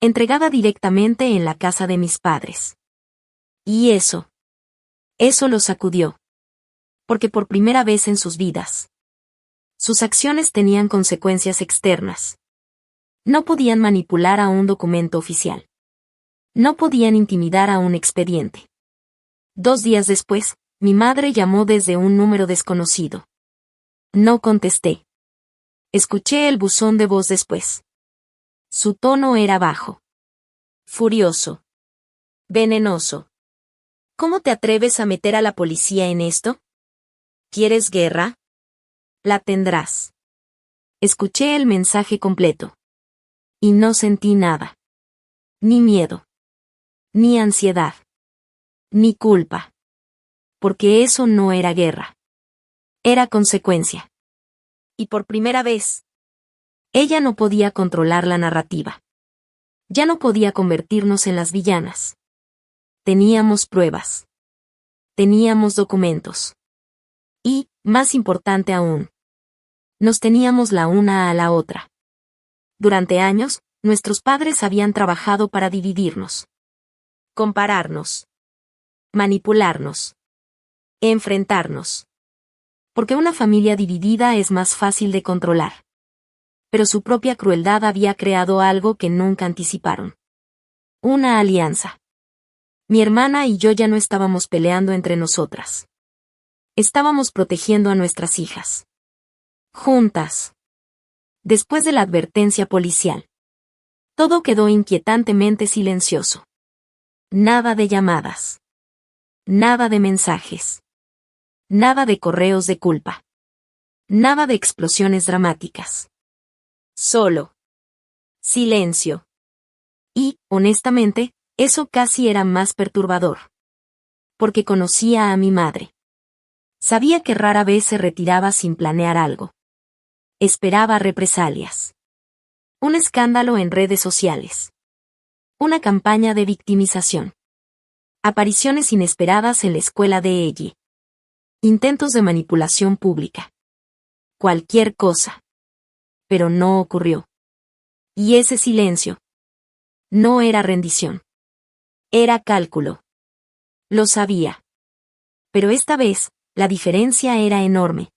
[SPEAKER 1] Entregada directamente en la casa de mis padres. Y eso los sacudió. Porque por primera vez en sus vidas, sus acciones tenían consecuencias externas. No podían manipular a un documento oficial. No podían intimidar a un expediente. 2 días después, mi madre llamó desde un número desconocido. No contesté. Escuché el buzón de voz después. Su tono era bajo. Furioso. Venenoso. ¿Cómo te atreves a meter a la policía en esto? ¿Quieres guerra? La tendrás. Escuché el mensaje completo. Y no sentí nada. Ni miedo. Ni ansiedad. Ni culpa. Porque eso no era guerra. Era consecuencia. Y por primera vez, ella no podía controlar la narrativa. Ya no podía convertirnos en las villanas. Teníamos pruebas. Teníamos documentos. Y, más importante aún, nos teníamos la una a la otra. Durante años, nuestros padres habían trabajado para dividirnos. Compararnos. Manipularnos. Enfrentarnos. Porque una familia dividida es más fácil de controlar. Pero su propia crueldad había creado algo que nunca anticiparon. Una alianza. Mi hermana y yo ya no estábamos peleando entre nosotras. Estábamos protegiendo a nuestras hijas. Juntas. Después de la advertencia policial. Todo quedó inquietantemente silencioso. Nada de llamadas. Nada de mensajes. Nada de correos de culpa. Nada de explosiones dramáticas. Solo. Silencio. Y, honestamente, eso casi era más perturbador. Porque conocía a mi madre. Sabía que rara vez se retiraba sin planear algo. Esperaba represalias. Un escándalo en redes sociales. Una campaña de victimización. Apariciones inesperadas en la escuela de ella. Intentos de manipulación pública. Cualquier cosa. Pero no ocurrió. Y ese silencio. No era rendición. Era cálculo. Lo sabía. Pero esta vez, la diferencia era enorme.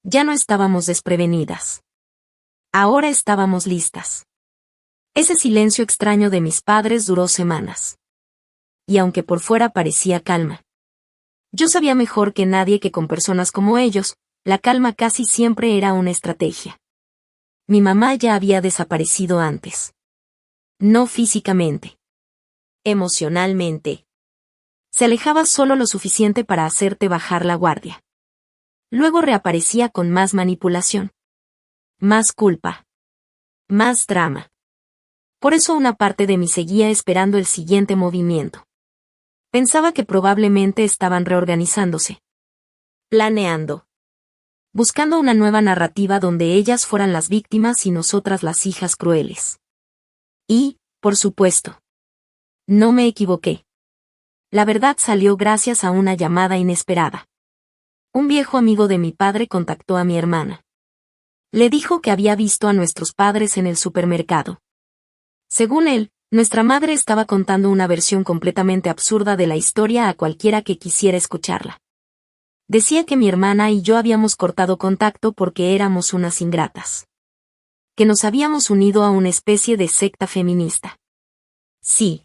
[SPEAKER 1] Ya no estábamos desprevenidas. Ahora estábamos listas. Ese silencio extraño de mis padres duró semanas. Y aunque por fuera parecía calma, yo sabía mejor que nadie que con personas como ellos, la calma casi siempre era una estrategia. Mi mamá ya había desaparecido antes. No físicamente. Emocionalmente. Se alejaba solo lo suficiente para hacerte bajar la guardia. Luego reaparecía con más manipulación. Más culpa. Más drama. Por eso una parte de mí seguía esperando el siguiente movimiento. Pensaba que probablemente estaban reorganizándose. Planeando. Buscando una nueva narrativa donde ellas fueran las víctimas y nosotras las hijas crueles. Y, por supuesto, no me equivoqué. La verdad salió gracias a una llamada inesperada. Un viejo amigo de mi padre contactó a mi hermana. Le dijo que había visto a nuestros padres en el supermercado. Según él, nuestra madre estaba contando una versión completamente absurda de la historia a cualquiera que quisiera escucharla. Decía que mi hermana y yo habíamos cortado contacto porque éramos unas ingratas. Que nos habíamos unido a una especie de secta feminista. Sí.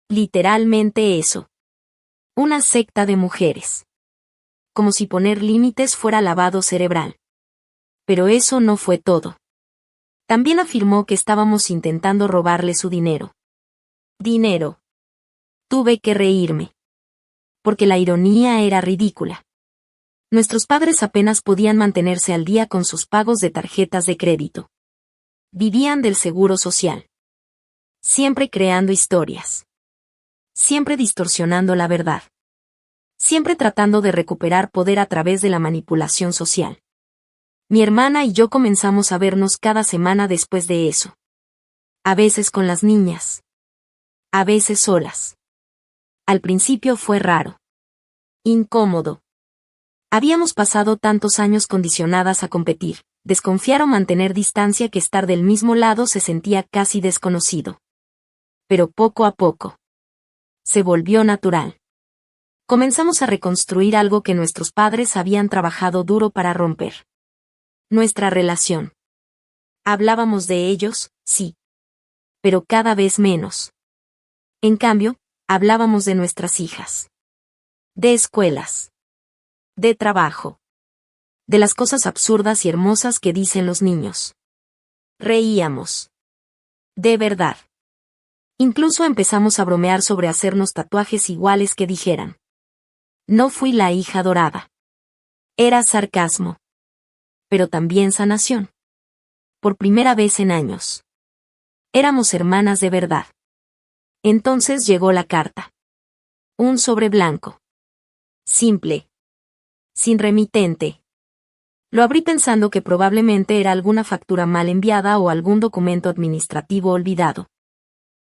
[SPEAKER 1] Literalmente eso. Una secta de mujeres. Como si poner límites fuera lavado cerebral. Pero eso no fue todo. También afirmó que estábamos intentando robarle su dinero. Dinero. Tuve que reírme. Porque la ironía era ridícula. Nuestros padres apenas podían mantenerse al día con sus pagos de tarjetas de crédito. Vivían del seguro social. Siempre creando historias. Siempre distorsionando la verdad. Siempre tratando de recuperar poder a través de la manipulación social. Mi hermana y yo comenzamos a vernos cada semana después de eso. A veces con las niñas. A veces solas. Al principio fue raro. Incómodo. Habíamos pasado tantos años condicionadas a competir, desconfiar o mantener distancia que estar del mismo lado se sentía casi desconocido. Pero poco a poco. Se volvió natural. Comenzamos a reconstruir algo que nuestros padres habían trabajado duro para romper. Nuestra relación. Hablábamos de ellos, sí. Pero cada vez menos. En cambio, hablábamos de nuestras hijas. De escuelas. De trabajo. De las cosas absurdas y hermosas que dicen los niños. Reíamos. De verdad. Incluso empezamos a bromear sobre hacernos tatuajes iguales que dijeran: no fui la hija dorada. Era sarcasmo. Pero también sanación. Por primera vez en años. Éramos hermanas de verdad. Entonces llegó la carta. Un sobre blanco. Simple. Sin remitente. Lo abrí pensando que probablemente era alguna factura mal enviada o algún documento administrativo olvidado.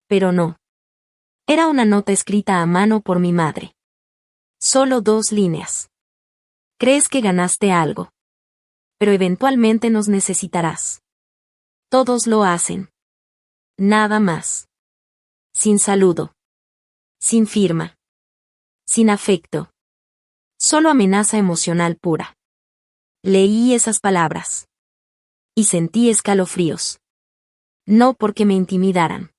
[SPEAKER 1] Pero no. Era una nota escrita a mano por mi madre. Solo 2 líneas. Crees que ganaste algo. Pero eventualmente nos necesitarás. Todos lo hacen. Nada más. Sin saludo. Sin firma. Sin afecto. Solo amenaza emocional pura. Leí esas palabras. Y sentí escalofríos. No porque me intimidaran.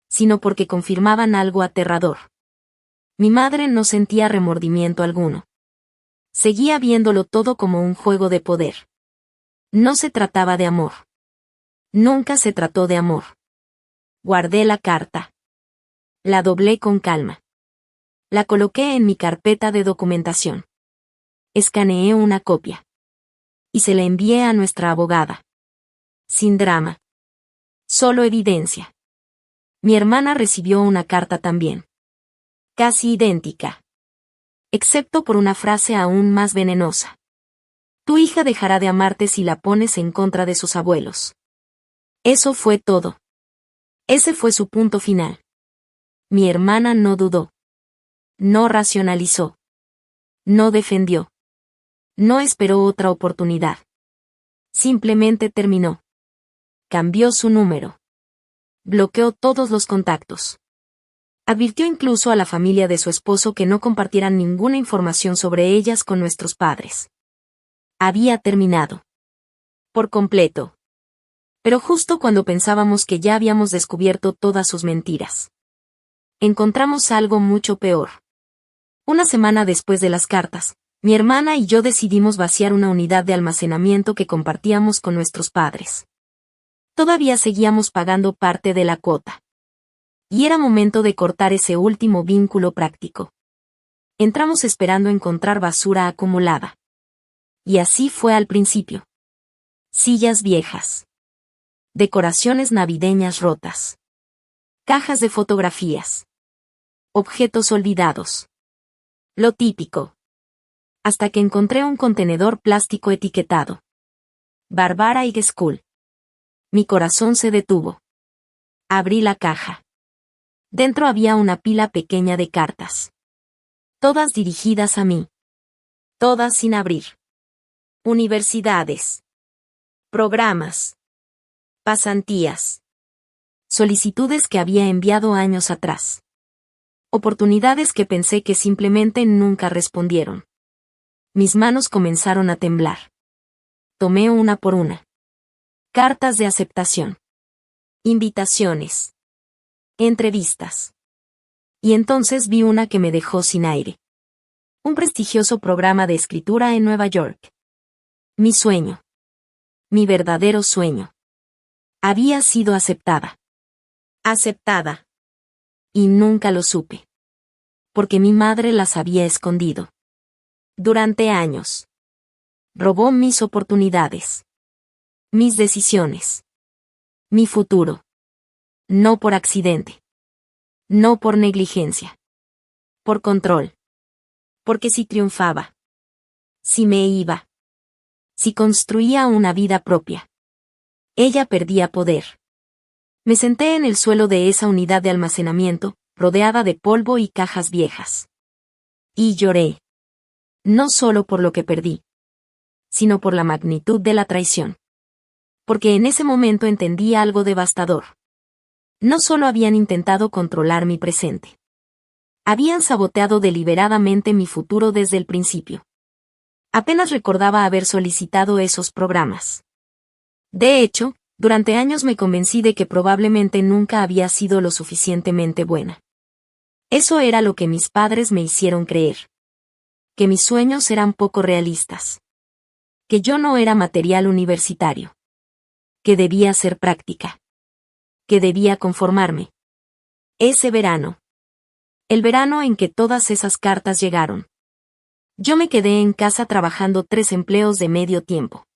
[SPEAKER 1] Sino porque confirmaban algo aterrador. Mi madre no sentía remordimiento alguno. Seguía viéndolo todo como un juego de poder. No se trataba de amor. Nunca se trató de amor. Guardé la carta. La doblé con calma. La coloqué en mi carpeta de documentación. Escaneé una copia. Y se la envié a nuestra abogada. Sin drama. Solo evidencia. Mi hermana recibió una carta también. Casi idéntica. Excepto por una frase aún más venenosa. Tu hija dejará de amarte si la pones en contra de sus abuelos. Eso fue todo. Ese fue su punto final. Mi hermana no dudó. No racionalizó. No defendió. No esperó otra oportunidad. Simplemente terminó. Cambió su número. Bloqueó todos los contactos. Advirtió incluso a la familia de su esposo que no compartieran ninguna información sobre ellas con nuestros padres. Había terminado. Por completo. Pero justo cuando pensábamos que ya habíamos descubierto todas sus mentiras. Encontramos algo mucho peor. Una semana después de las cartas, mi hermana y yo decidimos vaciar una unidad de almacenamiento que compartíamos con nuestros padres. Todavía seguíamos pagando parte de la cuota. Y era momento de cortar ese último vínculo práctico. Entramos esperando encontrar basura acumulada. Y así fue al principio. Sillas viejas. Decoraciones navideñas rotas. Cajas de fotografías. Objetos olvidados. Lo típico. Hasta que encontré un contenedor plástico etiquetado. Barbara High School. Mi corazón se detuvo. Abrí la caja. Dentro había una pila pequeña de cartas. Todas dirigidas a mí. Todas sin abrir. Universidades. Programas. Pasantías. Solicitudes que había enviado años atrás. Oportunidades que pensé que simplemente nunca respondieron. Mis manos comenzaron a temblar. Tomé una por una. Cartas de aceptación. Invitaciones. Entrevistas. Y entonces vi una que me dejó sin aire. Un prestigioso programa de escritura en Nueva York. Mi sueño. Mi verdadero sueño. Había sido aceptada. Aceptada. Y nunca lo supe. Porque mi madre las había escondido. Durante años. Robó mis oportunidades. Mis decisiones. Mi futuro. No por accidente. No por negligencia. Por control. Porque si triunfaba. Si me iba. Si construía una vida propia. Ella perdía poder. Me senté en el suelo de esa unidad de almacenamiento, rodeada de polvo y cajas viejas. Y lloré. No solo por lo que perdí, sino por la magnitud de la traición. Porque en ese momento entendí algo devastador. No solo habían intentado controlar mi presente. Habían saboteado deliberadamente mi futuro desde el principio. Apenas recordaba haber solicitado esos programas. De hecho, durante años me convencí de que probablemente nunca había sido lo suficientemente buena. Eso era lo que mis padres me hicieron creer. Que mis sueños eran poco realistas. Que yo no era material universitario. Que debía ser práctica. Que debía conformarme. Ese verano. El verano en que todas esas cartas llegaron. Yo me quedé en casa trabajando 3 empleos de medio tiempo.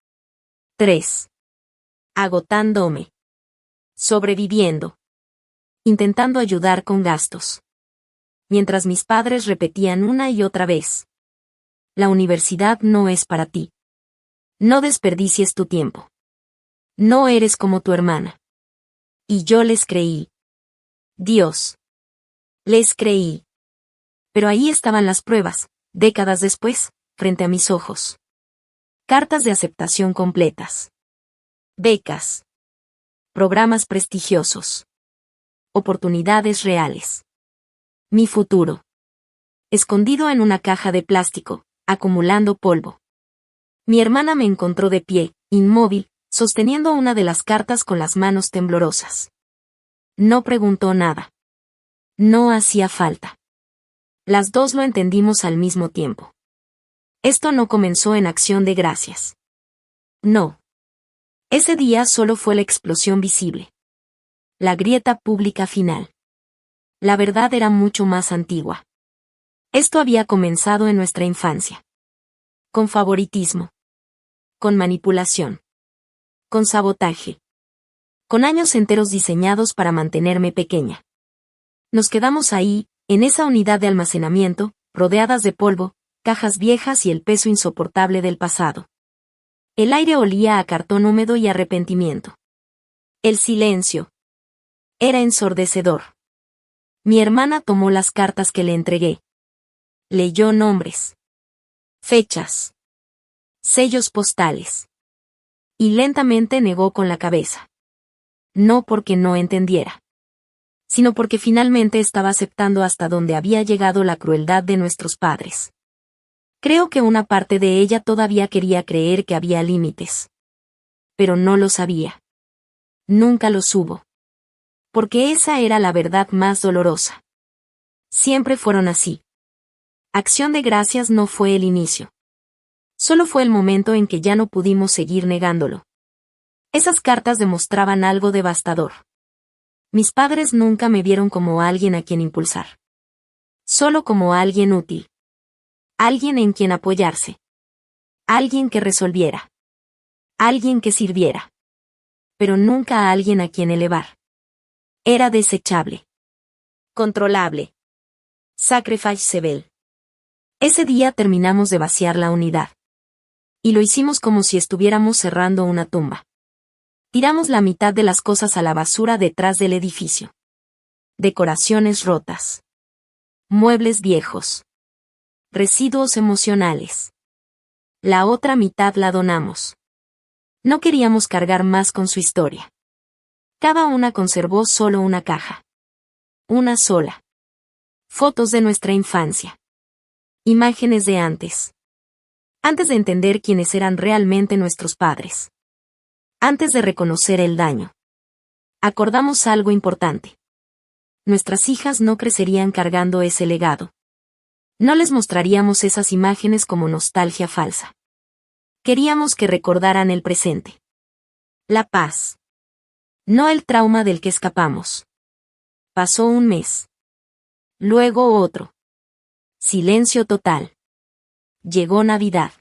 [SPEAKER 1] 3. Agotándome. Sobreviviendo. Intentando ayudar con gastos. Mientras mis padres repetían una y otra vez. La universidad no es para ti. No desperdicies tu tiempo. No eres como tu hermana. Y yo les creí. Dios. Les creí. Pero ahí estaban las pruebas, décadas después, frente a mis ojos. Cartas de aceptación completas. Becas. Programas prestigiosos. Oportunidades reales. Mi futuro. Escondido en una caja de plástico, acumulando polvo. Mi hermana me encontró de pie, inmóvil, sosteniendo una de las cartas con las manos temblorosas. No preguntó nada. No hacía falta. Las dos lo entendimos al mismo tiempo. Esto no comenzó en acción de gracias. No. Ese día solo fue la explosión visible. La grieta pública final. La verdad era mucho más antigua. Esto había comenzado en nuestra infancia. Con favoritismo. Con manipulación. Con sabotaje. Con años enteros diseñados para mantenerme pequeña. Nos quedamos ahí, en esa unidad de almacenamiento, rodeadas de polvo, cajas viejas y el peso insoportable del pasado. El aire olía a cartón húmedo y arrepentimiento. El silencio. Era ensordecedor. Mi hermana tomó las cartas que le entregué. Leyó nombres. Fechas. Sellos postales. Y lentamente negó con la cabeza. No porque no entendiera, sino porque finalmente estaba aceptando hasta dónde había llegado la crueldad de nuestros padres. Creo que una parte de ella todavía quería creer que había límites. Pero no lo sabía. Nunca los hubo. Porque esa era la verdad más dolorosa. Siempre fueron así. Acción de Gracias no fue el inicio. Solo fue el momento en que ya no pudimos seguir negándolo. Esas cartas demostraban algo devastador. Mis padres nunca me vieron como alguien a quien impulsar. Solo como alguien útil. Alguien en quien apoyarse. Alguien que resolviera. Alguien que sirviera. Pero nunca a alguien a quien elevar. Era desechable. Controlable. Sacrificeable. Ese día terminamos de vaciar la unidad. Y lo hicimos como si estuviéramos cerrando una tumba. Tiramos la mitad de las cosas a la basura detrás del edificio. Decoraciones rotas. Muebles viejos. Residuos emocionales. La otra mitad la donamos. No queríamos cargar más con su historia. Cada una conservó solo una caja. Una sola. Fotos de nuestra infancia. Imágenes de antes. Antes de entender quiénes eran realmente nuestros padres. Antes de reconocer el daño, acordamos algo importante. Nuestras hijas no crecerían cargando ese legado. No les mostraríamos esas imágenes como nostalgia falsa. Queríamos que recordaran el presente. La paz. No el trauma del que escapamos. Pasó un mes. Luego otro. Silencio total. Llegó Navidad.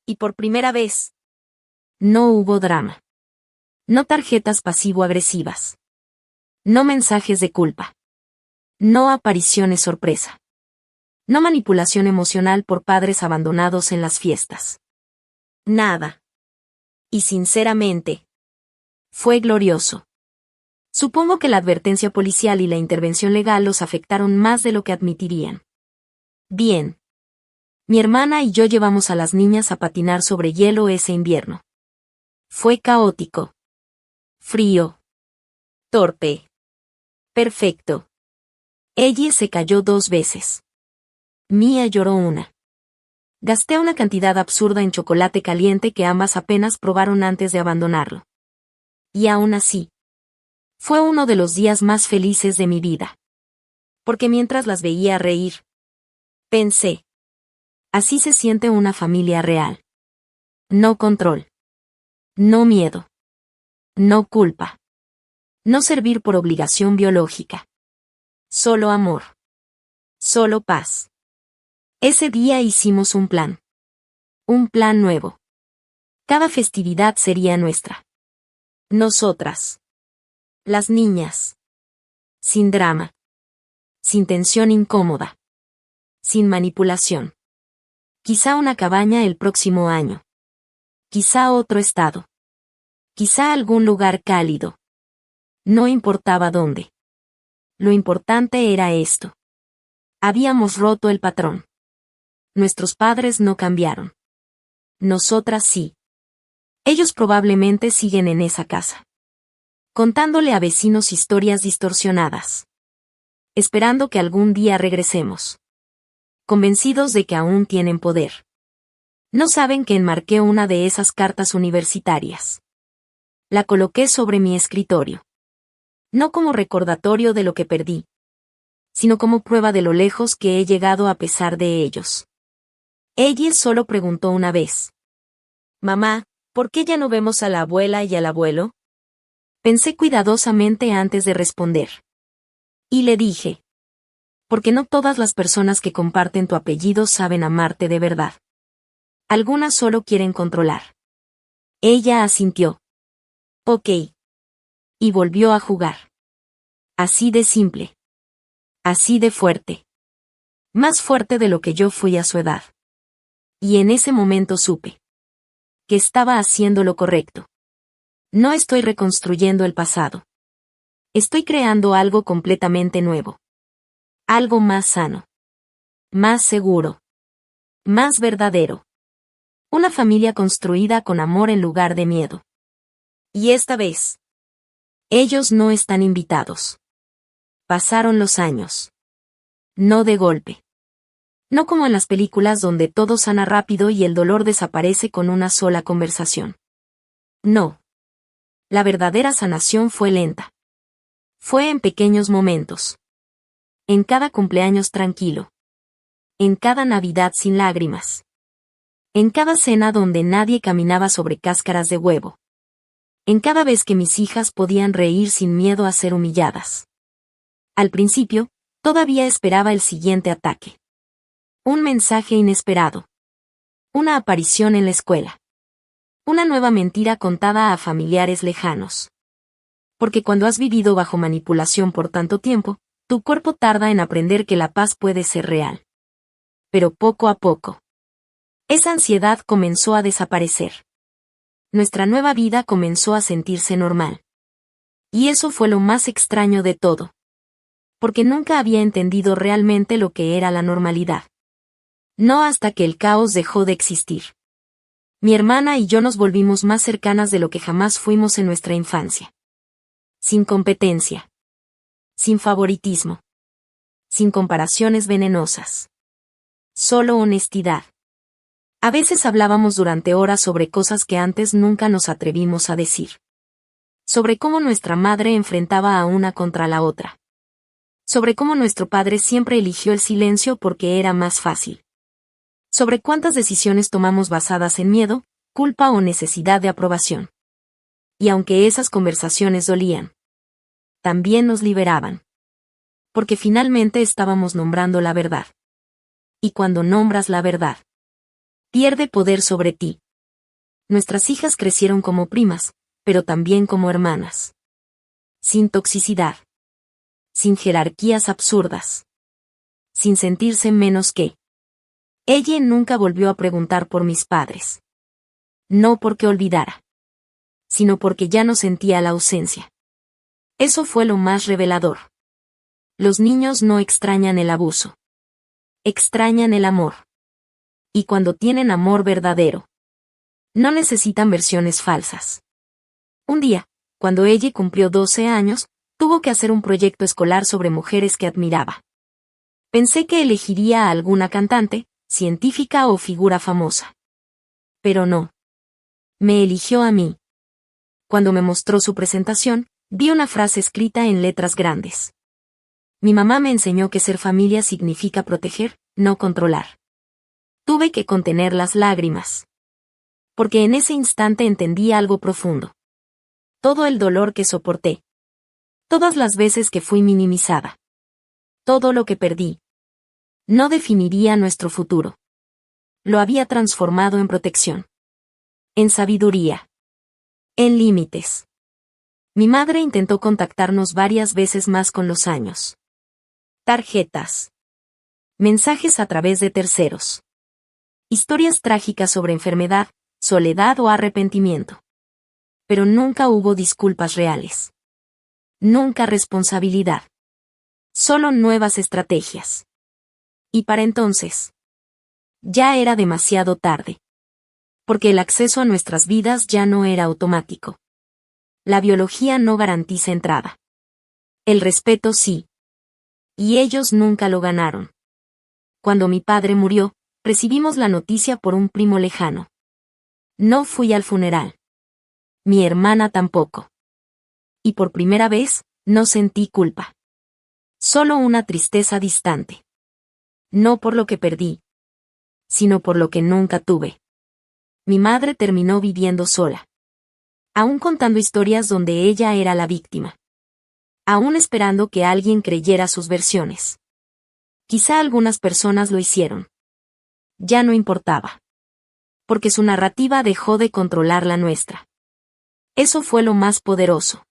[SPEAKER 1] Y por primera vez, no hubo drama. No tarjetas pasivo-agresivas. No mensajes de culpa. No apariciones sorpresa. No manipulación emocional por padres abandonados en las fiestas. Nada. Y sinceramente, fue glorioso. Supongo que la advertencia policial y la intervención legal los afectaron más de lo que admitirían. Bien. Mi hermana y yo llevamos a las niñas a patinar sobre hielo ese invierno. Fue caótico. Frío. Torpe. Perfecto. Ella se cayó 2 veces. Mía lloró una. Gasté una cantidad absurda en chocolate caliente que ambas apenas probaron antes de abandonarlo. Y aún así, fue uno de los días más felices de mi vida. Porque mientras las veía reír, pensé, así se siente una familia real. No control. No miedo. No culpa. No servir por obligación biológica. Solo amor. Solo paz. Ese día hicimos un plan. Un plan nuevo. Cada festividad sería nuestra. Nosotras. Las niñas. Sin drama. Sin tensión incómoda. Sin manipulación. Quizá una cabaña el próximo año. Quizá otro estado. Quizá algún lugar cálido. No importaba dónde. Lo importante era esto. Habíamos roto el patrón. Nuestros padres no cambiaron. Nosotras sí. Ellos probablemente siguen en esa casa. Contándole a vecinos historias distorsionadas. Esperando que algún día regresemos. Convencidos de que aún tienen poder. No saben que enmarqué una de esas cartas universitarias. La coloqué sobre mi escritorio. No como recordatorio de lo que perdí, sino como prueba de lo lejos que he llegado a pesar de ellos. Ella solo preguntó una vez. Mamá, ¿por qué ya no vemos a la abuela y al abuelo? Pensé cuidadosamente antes de responder. Y le dije. Porque no todas las personas que comparten tu apellido saben amarte de verdad. Algunas solo quieren controlar. Ella asintió. Ok. Y volvió a jugar. Así de simple. Así de fuerte. Más fuerte de lo que yo fui a su edad. Y en ese momento supe. Que estaba haciendo lo correcto. No estoy reconstruyendo el pasado. Estoy creando algo completamente nuevo. Algo más sano. Más seguro. Más verdadero. Una familia construida con amor en lugar de miedo. Y esta vez. Ellos no están invitados. Pasaron los años. No de golpe. No como en las películas donde todo sana rápido y el dolor desaparece con una sola conversación. No. La verdadera sanación fue lenta. Fue en pequeños momentos. En cada cumpleaños tranquilo. En cada Navidad sin lágrimas. En cada cena donde nadie caminaba sobre cáscaras de huevo. En cada vez que mis hijas podían reír sin miedo a ser humilladas. Al principio, todavía esperaba el siguiente ataque. Un mensaje inesperado. Una aparición en la escuela. Una nueva mentira contada a familiares lejanos. Porque cuando has vivido bajo manipulación por tanto tiempo, tu cuerpo tarda en aprender que la paz puede ser real. Pero poco a poco. Esa ansiedad comenzó a desaparecer. Nuestra nueva vida comenzó a sentirse normal. Y eso fue lo más extraño de todo. Porque nunca había entendido realmente lo que era la normalidad. No hasta que el caos dejó de existir. Mi hermana y yo nos volvimos más cercanas de lo que jamás fuimos en nuestra infancia. Sin competencia. Sin favoritismo. Sin comparaciones venenosas. Solo honestidad. A veces hablábamos durante horas sobre cosas que antes nunca nos atrevimos a decir. Sobre cómo nuestra madre enfrentaba a una contra la otra. Sobre cómo nuestro padre siempre eligió el silencio porque era más fácil. Sobre cuántas decisiones tomamos basadas en miedo, culpa o necesidad de aprobación. Y aunque esas conversaciones dolían, también nos liberaban. Porque finalmente estábamos nombrando la verdad. Y cuando nombras la verdad, pierde poder sobre ti. Nuestras hijas crecieron como primas, pero también como hermanas. Sin toxicidad. Sin jerarquías absurdas. Sin sentirse menos que. Ella nunca volvió a preguntar por mis padres. No porque olvidara, sino porque ya no sentía la ausencia. Eso fue lo más revelador. Los niños no extrañan el abuso. Extrañan el amor. Y cuando tienen amor verdadero, no necesitan versiones falsas. Un día, cuando ella cumplió 12 años, tuvo que hacer un proyecto escolar sobre mujeres que admiraba. Pensé que elegiría a alguna cantante, científica o figura famosa. Pero no. Me eligió a mí. Cuando me mostró su presentación, vi una frase escrita en letras grandes. Mi mamá me enseñó que ser familia significa proteger, no controlar. Tuve que contener las lágrimas. Porque en ese instante entendí algo profundo. Todo el dolor que soporté. Todas las veces que fui minimizada. Todo lo que perdí. No definiría nuestro futuro. Lo había transformado en protección. En sabiduría. En límites. Mi madre intentó contactarnos varias veces más con los años. Tarjetas. Mensajes a través de terceros. Historias trágicas sobre enfermedad, soledad o arrepentimiento. Pero nunca hubo disculpas reales. Nunca responsabilidad. Solo nuevas estrategias. Y para entonces, ya era demasiado tarde. Porque el acceso a nuestras vidas ya no era automático. La biología no garantiza entrada. El respeto sí. Y ellos nunca lo ganaron. Cuando mi padre murió, recibimos la noticia por un primo lejano. No fui al funeral. Mi hermana tampoco. Y por primera vez, no sentí culpa. Solo una tristeza distante. No por lo que perdí, sino por lo que nunca tuve. Mi madre terminó viviendo sola. Aún contando historias donde ella era la víctima. Aún esperando que alguien creyera sus versiones. Quizá algunas personas lo hicieron. Ya no importaba. Porque su narrativa dejó de controlar la nuestra. Eso fue lo más poderoso.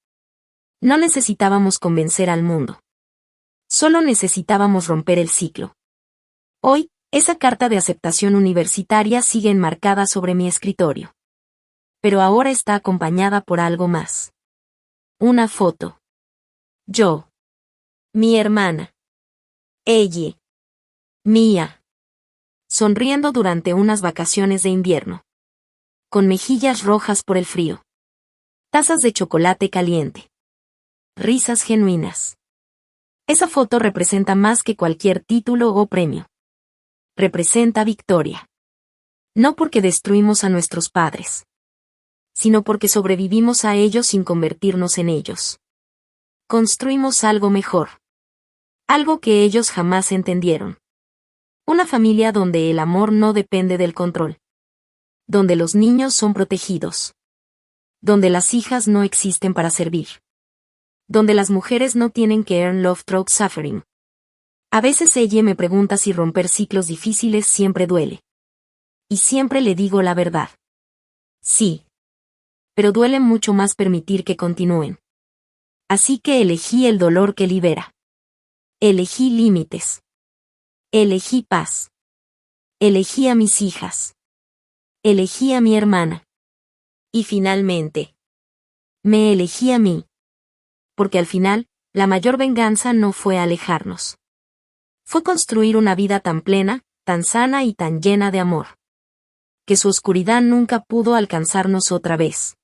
[SPEAKER 1] No necesitábamos convencer al mundo. Solo necesitábamos romper el ciclo. Hoy, esa carta de aceptación universitaria sigue enmarcada sobre mi escritorio. Pero ahora está acompañada por algo más. Una foto. Yo. Mi hermana. Ella. Mía. Sonriendo durante unas vacaciones de invierno. Con mejillas rojas por el frío. Tazas de chocolate caliente. Risas genuinas. Esa foto representa más que cualquier título o premio. Representa victoria. No porque destruimos a nuestros padres, sino porque sobrevivimos a ellos sin convertirnos en ellos. Construimos algo mejor. Algo que ellos jamás entendieron. Una familia donde el amor no depende del control. Donde los niños son protegidos. Donde las hijas no existen para servir. Donde las mujeres no tienen que earn love through suffering. A veces ella me pregunta si romper ciclos difíciles siempre duele. Y siempre le digo la verdad. Sí. Pero duele mucho más permitir que continúen. Así que elegí el dolor que libera. Elegí límites. Elegí paz. Elegí a mis hijas. Elegí a mi hermana. Y finalmente, me elegí a mí. Porque al final, la mayor venganza no fue alejarnos. Fue construir una vida tan plena, tan sana y tan llena de amor. Que su oscuridad nunca pudo alcanzarnos otra vez.